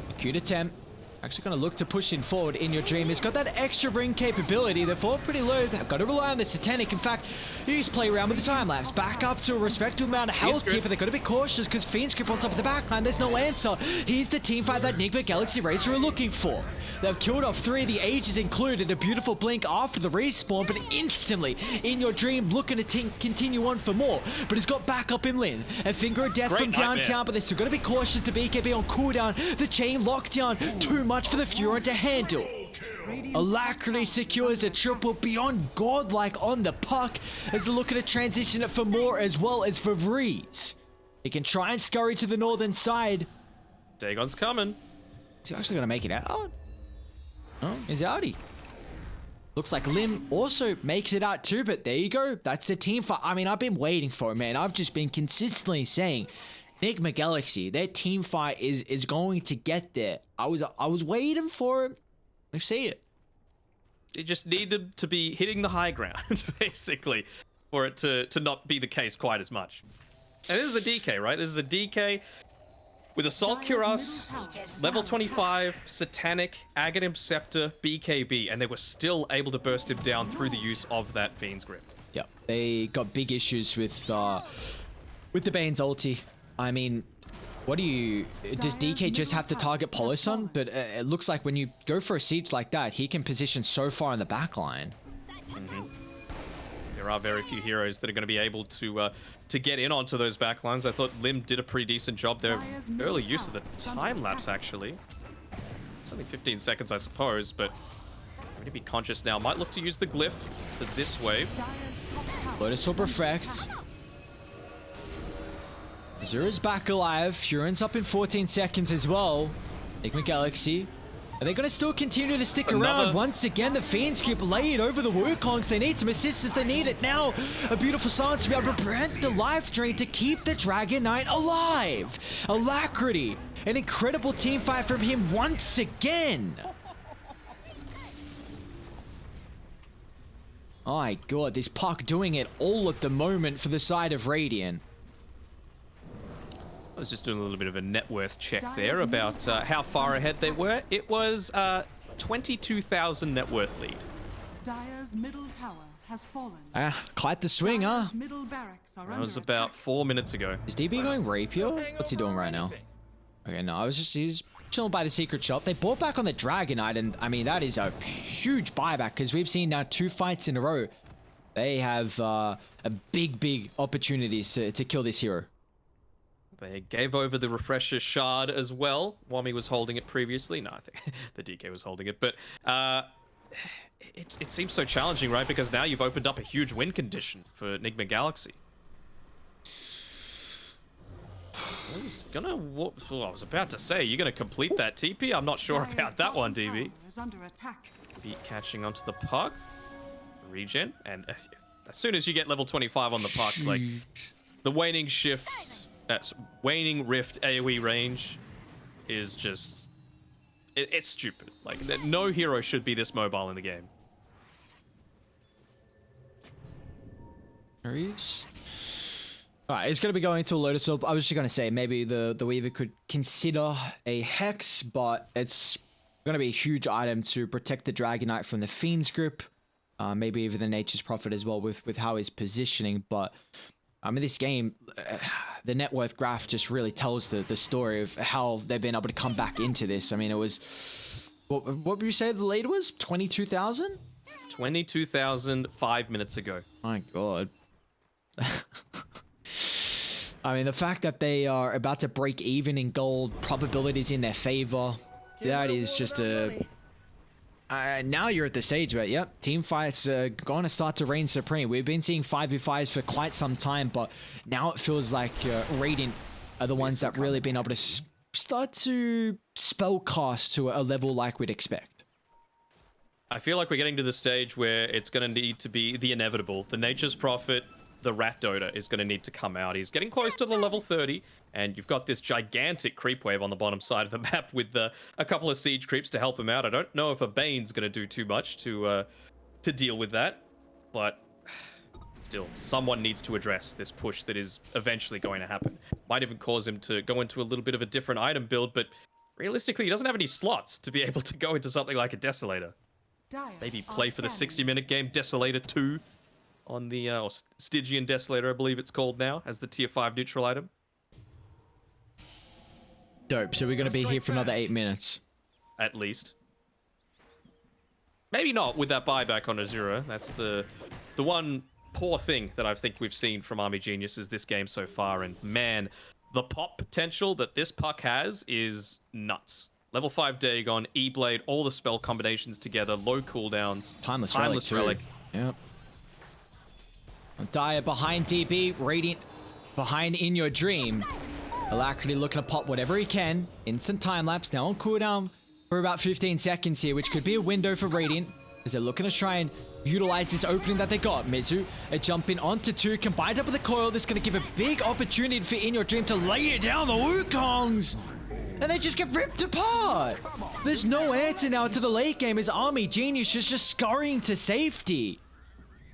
Acute attempt. Actually going to look to push in forward in your dream. He's got that extra ring capability. They're falling pretty low. They've got to rely on the satanic. In fact, you just play around with the time lapse. Back up to a respectable amount of health here, but they've got to be cautious because Fiend's Grip on top of the backline. There's no answer. Here's the team fight that Nigma Galaxy Racer are looking for. They've killed off 3 of the ages included. A beautiful blink after the respawn, but instantly in your dream looking to continue on for more. But he's got backup in Lin. A finger of death Great from nightmare. downtown, but they're still going to be cautious. The BKB on cooldown. The chain lockdown. Too much for the Furon to handle. Alacrity secures a triple beyond godlike on the puck as they're looking to transition it for more as well as for Vreeze. He can try and scurry to the northern side. Dagon's coming. Is he actually going to make it out? Oh, he's outie. Looks like Lim also makes it out too, but there you go. That's the team fight. I mean, I've been waiting for it, man. I've just been consistently saying Nigma Galaxy, their team fight is going to get there. I was waiting for it. We see it. It just needed to be hitting the high ground, basically, for it to not be the case quite as much. And this is a DK, right? This is a DK with Assault Cuirass, level 25, Satanic, Aghanim Scepter, BKB, and they were still able to burst him down through the use of that Fiend's Grip. Yeah, they got big issues with the Bane's ulti. I mean, what do you... Does DK just have to target Polosun? But it looks like when you go for a siege like that, he can position so far in the back line. There are very few heroes that are going to be able to get in onto those backlines. I thought Lim did a pretty decent job there. Early use of the time lapse, actually. It's only 15 seconds, I suppose, but we need to be conscious now. Might look to use the glyph for this wave. Lotus Orb Reflect. Azura's back alive. Furon's up in 14 seconds as well. Nigma Galaxy. Are they going to still continue to stick around? Once again, the Fiends keep laid over the Wukongs. They need some assistance. They need it now. A beautiful silence to be able to prevent the life drain to keep the Dragon Knight alive. Alacrity. An incredible team fight from him once again. Oh my god, this puck doing it all at the moment for the side of Radiant. I was just doing a little bit of a net worth check there about how far ahead they were. It was 22,000 net worth lead. Dire's middle tower has fallen. Quite the swing, huh? Dire's middle barracks are That under was about attack. 4 minutes ago. Is DB going Rapier? What's he doing right now? Okay, no, he's chilling by the secret shop. They bought back on the Dragon Knight, and I mean, that is a huge buyback because we've seen now 2 fights in a row. They have a big opportunities to kill this hero. They gave over the refresher shard as well. Wami was holding it previously. No, I think the DK was holding it. But it seems so challenging, right? Because now you've opened up a huge win condition for Nigma Galaxy. I was about to say, you're going to complete that TP? I'm not sure Dire's about that one, bottom DB. tower is under attack. Beat catching onto the puck. Regen. And as soon as you get level 25 on the puck, like the waning shift... That's waning rift AoE range is just it's stupid. Like no hero should be this mobile in the game. Alright, it's gonna be going to a Lotus Orb. I was just gonna say maybe the Weaver could consider a Hex, but it's gonna be a huge item to protect the Dragon Knight from the Fiend's Grip. Maybe even the Nature's Prophet as well with how he's positioning, but I mean, this game, the net worth graph just really tells the story of how they've been able to come back into this. I mean, it was... What would you say the lead was? 22,000? 22,000 5 minutes ago. My god. I mean, the fact that they are about to break even in gold, probabilities in their favor, that is just a... now you're at the stage where, yep, team fights are going to start to reign supreme. We've been seeing 5v5s for quite some time, but now it feels like Radiant are the ones that really been able to start to spellcast to a level like we'd expect. I feel like we're getting to the stage where it's going to need to be the inevitable. The Nature's Prophet, the Rat Dota, is going to need to come out. He's getting close to the level 30, and you've got this gigantic creep wave on the bottom side of the map with a couple of siege creeps to help him out. I don't know if a Bane's going to do too much to deal with that, but still, someone needs to address this push that is eventually going to happen. Might even cause him to go into a little bit of a different item build, but realistically, he doesn't have any slots to be able to go into something like a Desolator. Dire Maybe are play for the scanning. 60-minute game Desolator 2 on the or Stygian Desolator, I believe it's called now, as the tier 5 neutral item. Dope. So we're going to be here for another 8 minutes. At least. Maybe not with that buyback on Azura. That's the one poor thing that I think we've seen from Army Geniuses this game so far. And man, the pop potential that this puck has is nuts. Level 5 Dagon, E-Blade, all the spell combinations together, low cooldowns. Timeless Timeless Relic. Relic. Yep. Dire behind DB, Radiant behind In Your Dream. Alacrity looking to pop whatever he can. Instant time lapse now on cooldown for about 15 seconds here, which could be a window for Radiant as they're looking to try and utilize this opening that they got. Mizu jumping onto 2, combined up with the coil. This is going to give a big opportunity for In Your Dream to lay it down the Wukongs. And they just get ripped apart. There's no answer now to the late game as Army Genius is just scurrying to safety.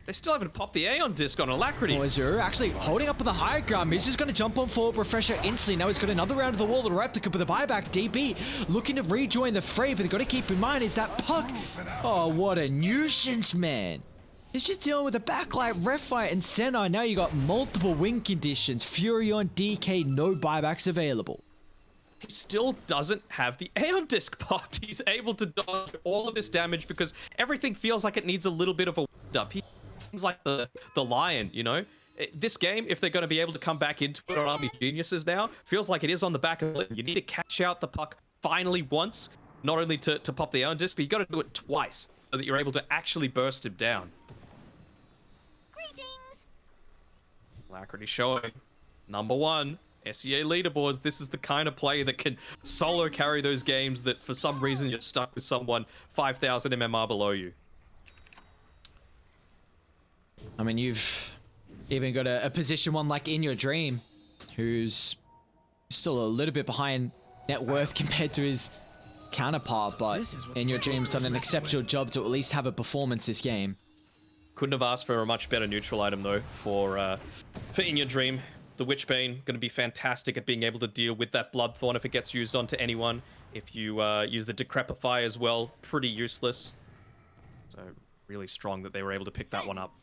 They still haven't popped the Aeon disc on Alacrity. Azura actually holding up on the high ground. Mizu's going to jump on forward, refresher instantly. Now he's got another round of the wall of the replica with a buyback. DB looking to rejoin the fray, but they've got to keep in mind is that puck. Oh, what a nuisance, man. He's just dealing with a backlight, ref fight, and Senna. Now you got multiple win conditions. Furion, DK, no buybacks available. He still doesn't have the Aeon disc popped. He's able to dodge all of this damage because everything feels like it needs a little bit of a wind-up. Things like the Lion, you know? This game, if they're going to be able to come back into it on Army Geniuses now, feels like it is on the back of it. You need to catch out the puck finally once, not only to pop the Aeon disc, but you got to do it twice so that you're able to actually burst him down. Greetings. Alacrity showing number 1. SEA leaderboards, this is the kind of play that can solo carry those games that for some reason you're stuck with someone 5,000 MMR below you. I mean, you've even got a position one like In Your Dream, who's still a little bit behind net worth compared to his counterpart, but In Your Dream's done an exceptional job to at least have a performance this game. Couldn't have asked for a much better neutral item though for In Your Dream. The Witchbane going to be fantastic at being able to deal with that Bloodthorn if it gets used onto anyone. If you use the Decrepify as well, pretty useless. So really strong that they were able to pick that one up.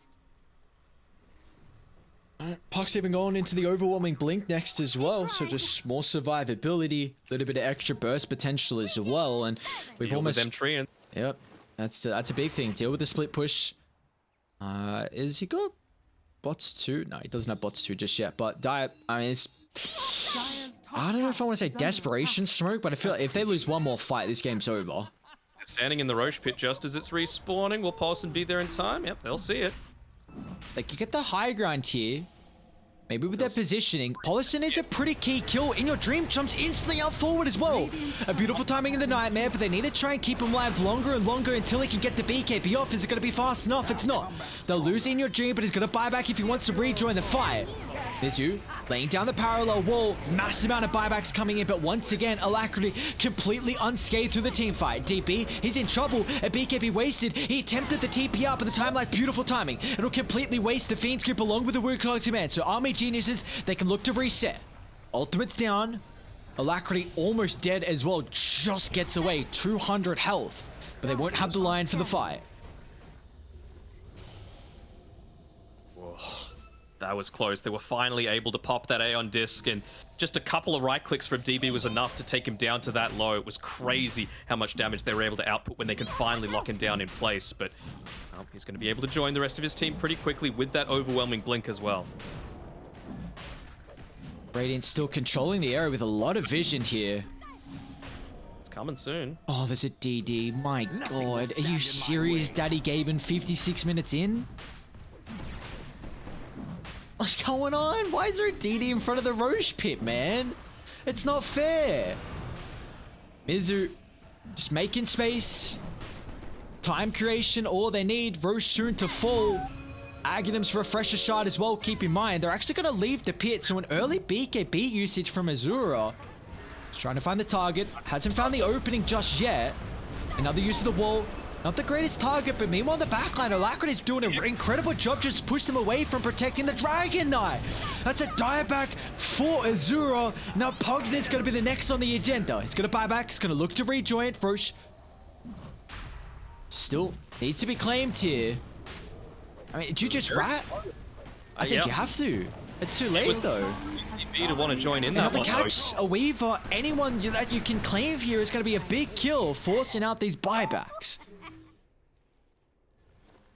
Puck's even going into the overwhelming blink next as well, so just more survivability, a little bit of extra burst potential as well, and we've Deal almost with them treeing. Yep, that's a big thing. Deal with the split push. Is he got bots 2? No, he doesn't have bots 2 just yet. But I mean, it's Dire's top I don't know if I want to say tower is under desperation attack. smoke, but I feel like if they lose one more fight, this game's over. Standing in the Roche pit just as it's respawning. Will Paulson be there in time? Yep, they'll see it. Like, you get the high ground here. Maybe with their positioning. Paulson is a pretty key kill. In Your Dream jumps instantly up forward as well. A beautiful timing in the Nightmare, but they need to try and keep him alive longer and longer until he can get the BKB off. Is it going to be fast enough? It's not. They'll lose In Your Dream, but he's going to buy back if he wants to rejoin the fight. Mizu laying down the parallel wall. Massive amount of buybacks coming in, but once again, Alacrity completely unscathed through the team fight. DB, he's in trouble. A BKB wasted. He attempted the TP up at the time, like beautiful timing. It'll completely waste the Fiend's Grip along with the Wukong command. So Army Geniuses, they can look to reset. Ultimate's down. Alacrity almost dead as well. Just gets away. 200 health. But they won't have the line for the fight. Whoa. That was close. They were finally able to pop that Aeon disc, and just a couple of right clicks from DB was enough to take him down to that low. It was crazy how much damage they were able to output when they can finally lock him down in place, but he's going to be able to join the rest of his team pretty quickly with that overwhelming blink as well. Radiant still controlling the area with a lot of vision here. It's coming soon. Oh, there's a DD. My god. Are you serious, Daddy Gaben? 56 minutes in? What's going on? Why is there a DD in front of the Roche pit, man? It's not fair. Mizu just making space. Time creation, all they need. Roche soon to fall. Aghanim's for a fresher shot as well. Keep in mind, they're actually going to leave the pit. So an early BKB usage from Azura. He's trying to find the target. Hasn't found the opening just yet. Another use of the wall. Not the greatest target, but meanwhile, the backline, Alacrity's doing an incredible job just to push them away from protecting the Dragon Knight. That's a dieback for Azura. Now, Pugner's going to be the next on the agenda. He's going to buy back. He's going to look to rejoin. Roche still needs to be claimed here. I mean, did you just rat? I think you have to. It's too late, though. You to want to join in that Another one, catch, a Weaver, anyone that you can claim here is going to be a big kill, forcing out these buybacks.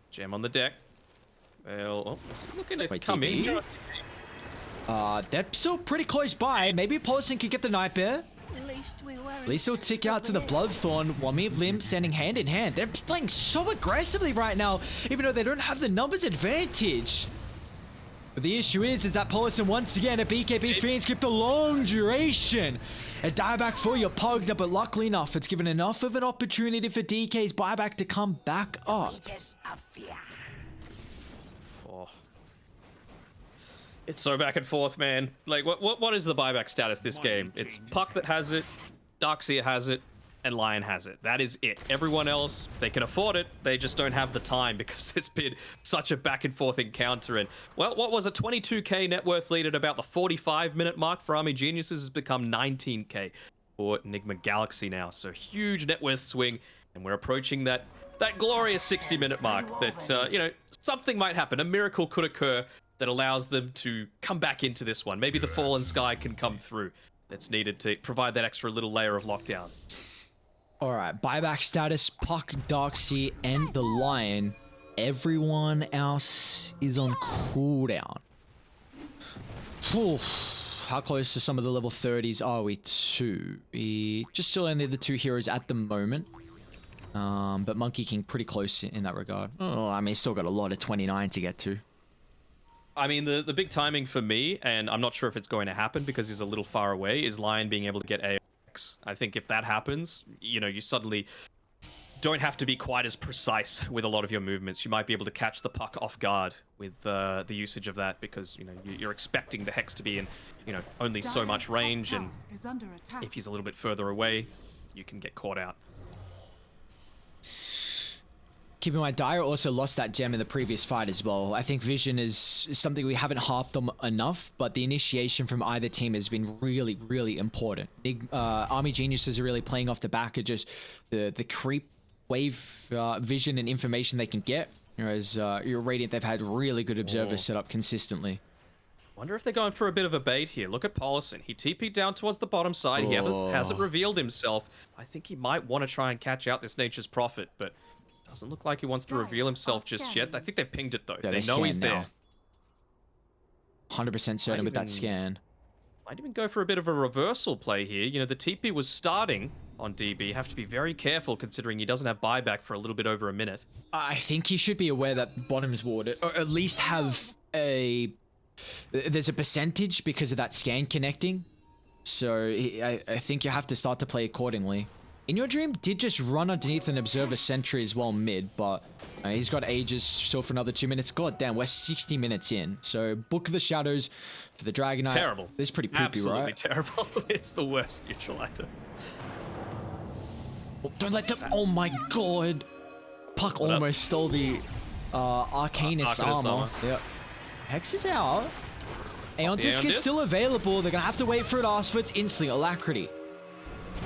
Gem on the deck. Well, looking to Wait, come DB? in. They're still pretty close by. Maybe Paulson could get the Nightmare. At least he'll tick out to the Bloodthorn, while me and Lim standing hand in hand. They're playing so aggressively right now, even though they don't have the numbers advantage. But the issue is that Paulson once again, a BKB Phoenix keep the long duration. A dieback for your Pugner, but luckily enough, it's given enough of an opportunity for DK's buyback to come back up. Oh. It's so back and forth, man. Like, what is the buyback status this game? It's Puck that has it, Darkseer has it, and Lion has it. That is it. Everyone else, they can afford it. They just don't have the time because it's been such a back and forth encounter. And, well, what was a 22k net worth lead at about the 45-minute mark for Army Geniuses has become 19k for Nigma Galaxy now. So huge net worth swing, and we're approaching that glorious 60-minute mark that, you know, something might happen. A miracle could occur that allows them to come back into this one. Maybe the Fallen Sky can come through. That's needed to provide that extra little layer of lockdown. All right, buyback status, Puck, Darkseer, and the Lion. Everyone else is on cooldown. Whew. How close to some of the level 30s are we to? We just still only the two heroes at the moment. But Monkey King pretty close in that regard. Oh, I mean, he's still got a lot of 29 to get to. I mean, the big timing for me, and I'm not sure if it's going to happen because he's a little far away, is Lion being able to get AOX. I think if that happens, you know, you suddenly don't have to be quite as precise with a lot of your movements. You might be able to catch the Puck off guard with the usage of that because, you know, you're expecting the Hex to be in, you know, only so much range, and if he's a little bit further away, you can get caught out. Keep in mind, Dire also lost that gem in the previous fight as well. I think Vision is something we haven't harped on enough, but the initiation from either team has been really, really important. Army Geniuses are really playing off the back of just the creep wave vision and information they can get, whereas your Radiant, they've had really good observers set up consistently. Wonder if they're going for a bit of a bait here. Look at Paulson. He TP'd down towards the bottom side. He hasn't revealed himself. I think he might want to try and catch out this Nature's Prophet, but doesn't look like he wants to reveal himself just yet. I think they've pinged it, though. Yeah, they know he's there. 100% certain with that scan. Might even go for a bit of a reversal play here. You know, the TP was starting on DB. Have to be very careful considering he doesn't have buyback for a little bit over a minute. I think he should be aware that bottom's ward, or at least have a... There's a percentage because of that scan connecting. So I think you have to start to play accordingly. In Your Dream did just run underneath and observe a sentry as well mid, but he's got Aegis still for another 2 minutes. God damn, we're 60 minutes in. So Book of the Shadows for the Dragon Knight. Terrible. This is pretty poopy, Absolutely right? terrible. It's the worst neutral item. Oh, don't let them... Oh my god. Puck almost stole the Arcanist armor. Yep. Hex is out. Aeon Disc is still available. They're going to have to wait for it afterwards. Instantly, Alacrity.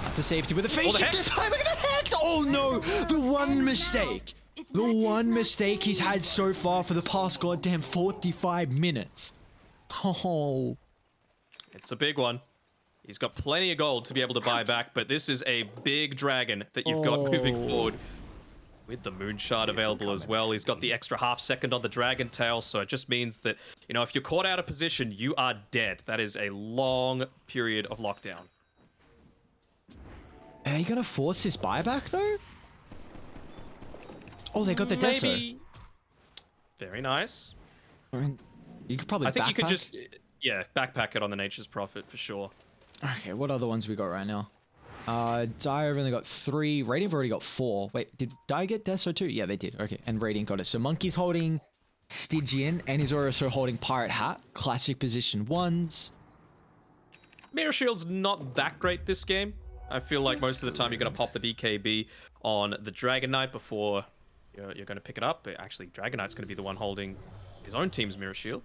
At the safety with a face shift this time. Look at the Hex! Oh no! The one mistake. The one mistake he's had so far for the past goddamn 45 minutes. Oh. It's a big one. He's got plenty of gold to be able to buy back, but this is a big dragon that you've got moving forward. With the Moonshard available as well. He's got the extra half second on the Dragon Tail, so it just means that, you know, if you're caught out of position, you are dead. That is a long period of lockdown. Are you gonna force his buyback though? Oh, they got the Deso. Very nice. I mean, You could probably I think you could backpack. just, yeah, backpack it on the Nature's Prophet for sure. Okay, what other ones we got right now? Dire have only got 3. Radiant have already got 4. Wait, did Dire get Deso too? Yeah, they did. Okay, and Radiant got it. So Monkey's holding Stygian, and he's also holding Pirate Hat. Classic position 1s. Mirror Shield's not that great this game. I feel like most of the time you're going to pop the BKB on the Dragon Knight before you're going to pick it up. But actually, Dragon Knight's going to be the one holding his own team's Mirror Shield.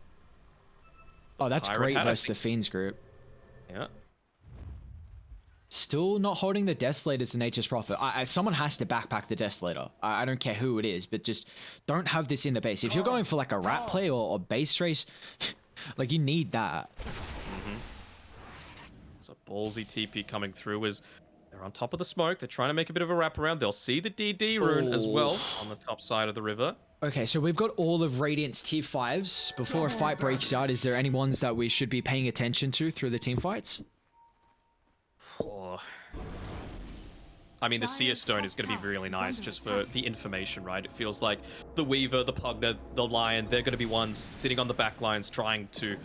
Oh, that's Pirate great Hat, I versus the think. Fiends group. Yeah. Still not holding the Desolator to Nature's Prophet. Someone has to backpack the Desolator. I don't care who it is, but just don't have this in the base. If you're going for like a rat play or base race, like you need that. It's a ballsy TP coming through as they're on top of the smoke. They're trying to make a bit of a wraparound. They'll see the DD rune as well on the top side of the river. Okay, so we've got all of Radiant's tier 5s. Before a fight breaks out, is there any ones that we should be paying attention to through the team fights? Oh. I mean, the Seer Stone is going to be really nice just for the information, right? It feels like the Weaver, the Pugner, the Lion, they're going to be ones sitting on the back lines trying to...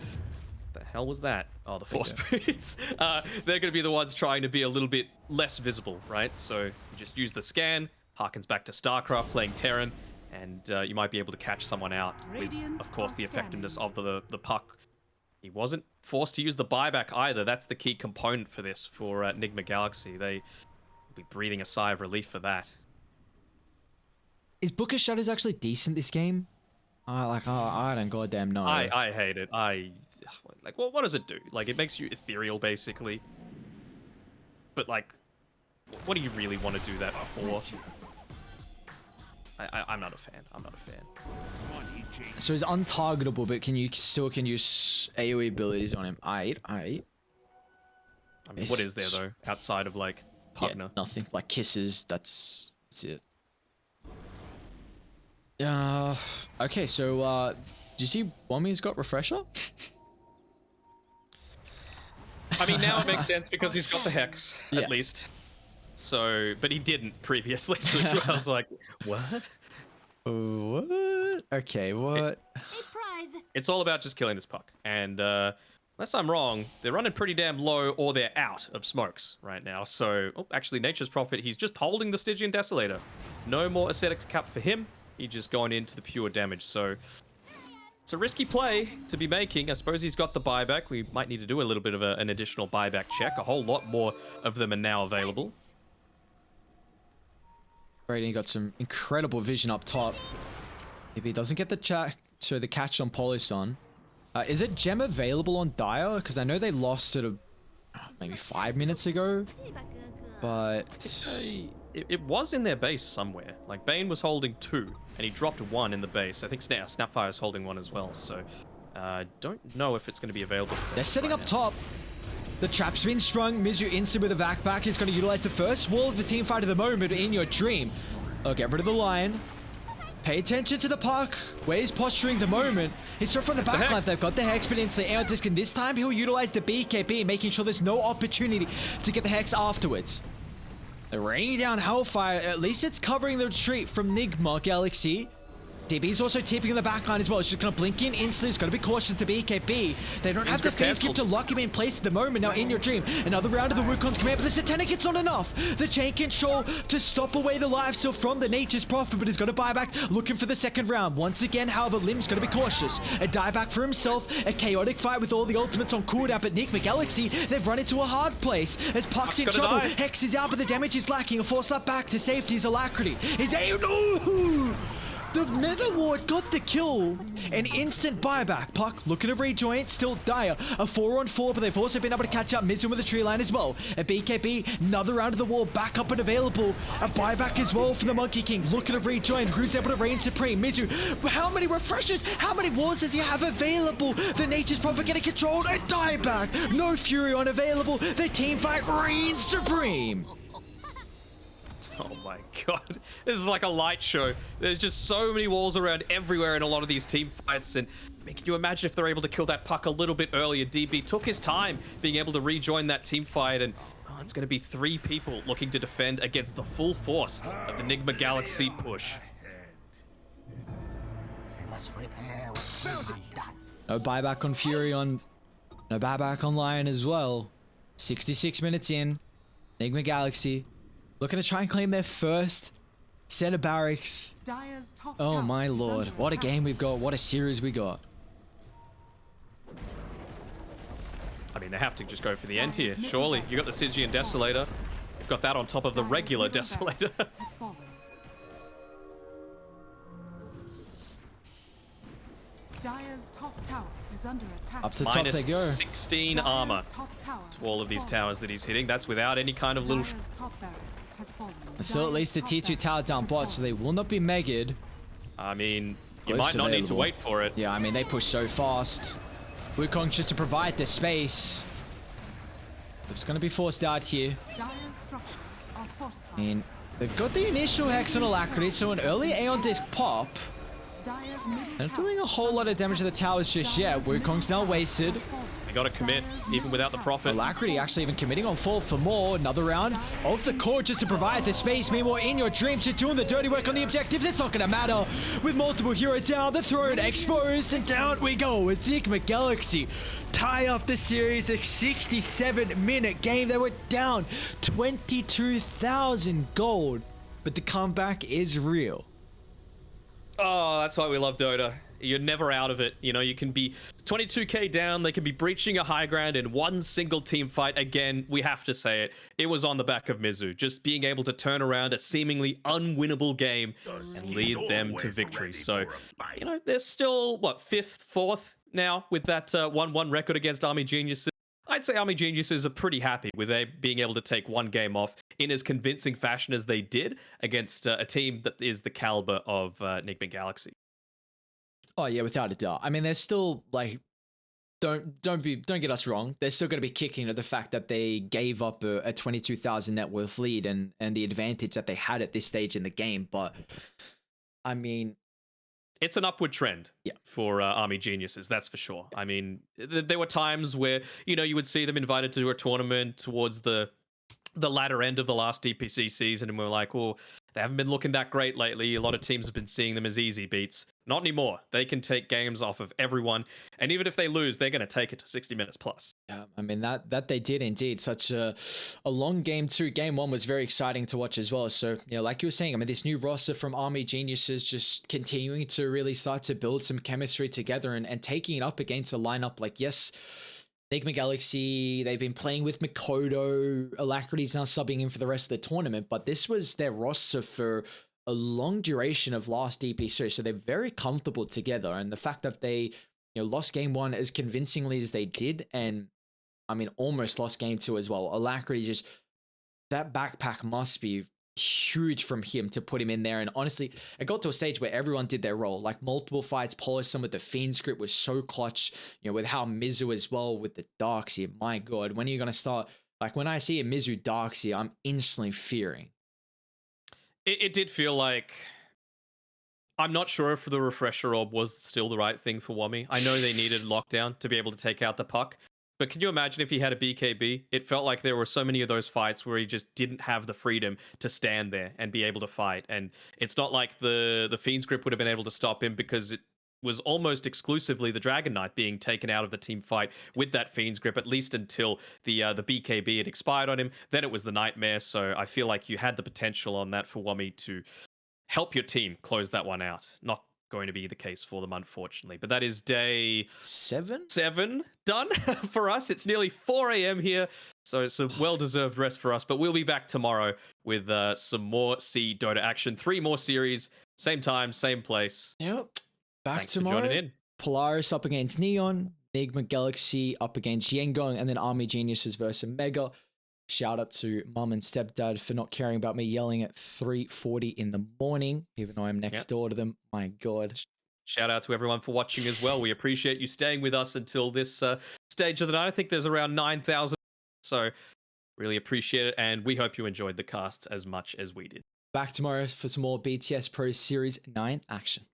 The hell was that? Oh, the Force Spirits. They're going to be the ones trying to be a little bit less visible, right? So you just use the scan, harkens back to StarCraft playing Terran, and you might be able to catch someone out with, of course, the effectiveness of the puck. He wasn't forced to use the buyback either. That's the key component for this, for Nigma Galaxy. They will be breathing a sigh of relief for that. Is Book of Shadows actually decent this game? I don't goddamn know. I hate it. Like, well, what does it do? Like, it makes you ethereal, basically. But, like, what do you really want to do that for? I'm not a fan. I'm not a fan. So he's untargetable, but can use AoE abilities on him? I mean, what is there, though, outside of, like, Pugner? Yeah, nothing. Like kisses, that's it. Okay, so, do you see Wommy's got Refresher? I mean, now it makes sense because he's got the Hex, Yeah. at least. So, but he didn't previously, so I was like, what? What? Okay, what? A prize. It's all about just killing this puck. And unless I'm wrong, they're running pretty damn low or they're out of smokes right now. So, actually, Nature's Prophet, he's just holding the Stygian Desolator. No more Ascetics cap for him. He's just going into the pure damage. So, it's a risky play to be making. I suppose he's got the buyback. We might need to do a little bit of an additional buyback check. A whole lot more of them are now available. Brady got some incredible vision up top. If he doesn't get the catch on Polyson. Is it gem available on Dire? Because I know they lost it maybe 5 minutes ago. But It was in their base somewhere. Like, Bane was holding 2, and he dropped 1 in the base. I think Snapfire is holding 1 as well, so don't know if it's going to be available. they're setting up top. The trap's been sprung. Mizu instant with a backpack is going to utilize the first wall of the team fight of the moment in your dream. Oh, get rid of the Lion. Pay attention to the puck. Where he's posturing the moment. He's from the back line. They've got the Hex, but instantly air disc, and this time he'll utilize the BKB, making sure there's no opportunity to get the Hex afterwards. They're raining down Hellfire. At least it's covering the retreat from Nigma Galaxy. DB's also tipping in the backline as well. It's just going to blink in instantly. It's going to be cautious to BKB. They don't have the Fiend Skip to lock him in place at the moment. Now in your dream, another round of the Wukon's command, but the Satanic, it's not enough. The chain control to stop away the life steal from the Nature's Prophet, but he's going to buy back, looking for the second round. Once again, however, Lim's going to be cautious. A dieback for himself, a chaotic fight with all the ultimates on cooldown, but Nigma Galaxy, they've run into a hard place. As Puck's in trouble, Hex is out, but the damage is lacking. A force lap back to safety is Alacrity. No! The Nether Ward got the kill. An instant buyback. Puck looking to rejoin. Still Dire. A 4-on-4, but they've also been able to catch up Mizu with the tree line as well. A BKB, another round of the wall, back up and available. A buyback as well for the Monkey King. Looking to rejoin. Who's able to reign supreme? Mizu, how many refreshers? How many walls does he have available? The Nature's Prophet getting controlled. A dieback. No Fury on available. The team fight reigns supreme. Oh my god. This is like a light show. There's just so many walls around everywhere in a lot of these team fights. And I mean, can you imagine if they're able to kill that puck a little bit earlier? DB took his time being able to rejoin that team fight. And it's going to be 3 people looking to defend against the full force of the Nigma Galaxy push. No buyback on Fury on... No buyback on Lion as well. 66 minutes in. Nigma Galaxy looking to try and claim their first set of barracks. Dire's top Oh tower my is lord. under What a attack. game we've got. What a series we got. I mean, they have to just go for the end here. Surely. You got the Stygian Desolator. You've got that on top of the Dire's regular middle Desolator. barracks has fallen. Dire's top tower is under attack. Up to top they Minus go. 16 armor Dire's top tower to all has of these fallen. towers that he's hitting. That's without any kind of little... Dire's top barracks has fallen. And still at least the Dire's top T2 tower barracks down has bot, so fallen. they will not be megged. I mean, you Close might not need to available. wait for it. Yeah, I mean, they push so fast. Wukong just to provide the space. It's going to be forced out here. Dire's structures are fortified. I mean, they've got the initial Hex on Alacrity, so an early Aeon Disc pop. Dire's middle They're tower doing a is whole under lot of damage to the attack. towers just yet. Dire's middle Wukong's now tower wasted. has fallen. They got to commit, even without the Prophet. Alacrity actually even committing on fall for more. Another round of the core just to provide the space. Meanwhile, in your dreams, you're doing the dirty work on the objectives. It's not going to matter. With multiple heroes down, the throne exposed, and down we go as Nigma Galaxy tie up the series. A 67-minute game. They were down 22,000 gold, but the comeback is real. Oh, that's why we love Dota. You're never out of it. You know, you can be 22k down. They can be breaching a high ground in one single team fight. Again, we have to say it. It was on the back of Mizu. Just being able to turn around a seemingly unwinnable game and lead them to victory. So, you know, they're still, what, 5th, 4th now with that 1-1 record against Army Geniuses. I'd say Army Geniuses are pretty happy with they being able to take one game off in as convincing fashion as they did against a team that is the caliber of Nigma Galaxy. Oh yeah, without a doubt. I mean, they're still like, don't get us wrong. They're still going to be kicking at the fact that they gave up a 22,000 net worth lead and the advantage that they had at this stage in the game. But I mean, it's an upward trend for Army Geniuses, that's for sure. I mean, there were times where, you know, you would see them invited to a tournament towards the latter end of the last DPC season, and we're like, oh, they haven't been looking that great lately. A lot of teams have been seeing them as easy beats. Not anymore. They can take games off of everyone, and even if they lose, they're going to take it to 60 minutes plus. yeah, I mean, that they did indeed. Such a long game too. Game one was very exciting to watch as well. So, you know, like you were saying, I mean, this new roster from Army Geniuses just continuing to really start to build some chemistry together and taking it up against a lineup like, yes, Nigma Galaxy, they've been playing with Mikoto. Alacrity's now subbing in for the rest of the tournament, but this was their roster for a long duration of last DPC, so they're very comfortable together. And the fact that they, you know, lost game one as convincingly as they did, and I mean, almost lost game two as well. Alacrity just, that backpack must be huge from him to put him in there. And honestly, it got to a stage where everyone did their role, like multiple fights. Some with the Fiend script was so clutch, you know, with how Mizu as well with the Darkseer. My god, when are you going to start? Like, when I see a Mizu Darkseer, I'm instantly fearing. It did feel like, I'm not sure if the refresher orb was still the right thing for Wami. I know they needed lockdown to be able to take out the puck, but can you imagine if he had a BKB? It felt like there were so many of those fights where he just didn't have the freedom to stand there and be able to fight. And it's not like the Fiend's grip would have been able to stop him, because it was almost exclusively the Dragon Knight being taken out of the team fight with that Fiend's grip, at least until the BKB had expired on him. Then it was the Nightmare. So I feel like you had the potential on that for Wami to help your team close that one out. Not going to be the case for them, unfortunately. But that is day 7 done for us. It's nearly 4 a.m. here, so it's a well-deserved rest for us. But we'll be back tomorrow with some more SEA Dota action. 3 more series, same time, same place. Yep. Back Thanks for tomorrow. joining in. Polaris up against Neon, Nigma Galaxy up against Yengong, and then Army Geniuses versus Mega. Shout out to mum and stepdad for not caring about me yelling at 3:40 in the morning, even though I'm next door to them. My god. Shout out to everyone for watching as well. We appreciate you staying with us until this stage of the night. I think there's around 9,000, so really appreciate it, and we hope you enjoyed the cast as much as we did. Back tomorrow for some more BTS Pro Series 9 action.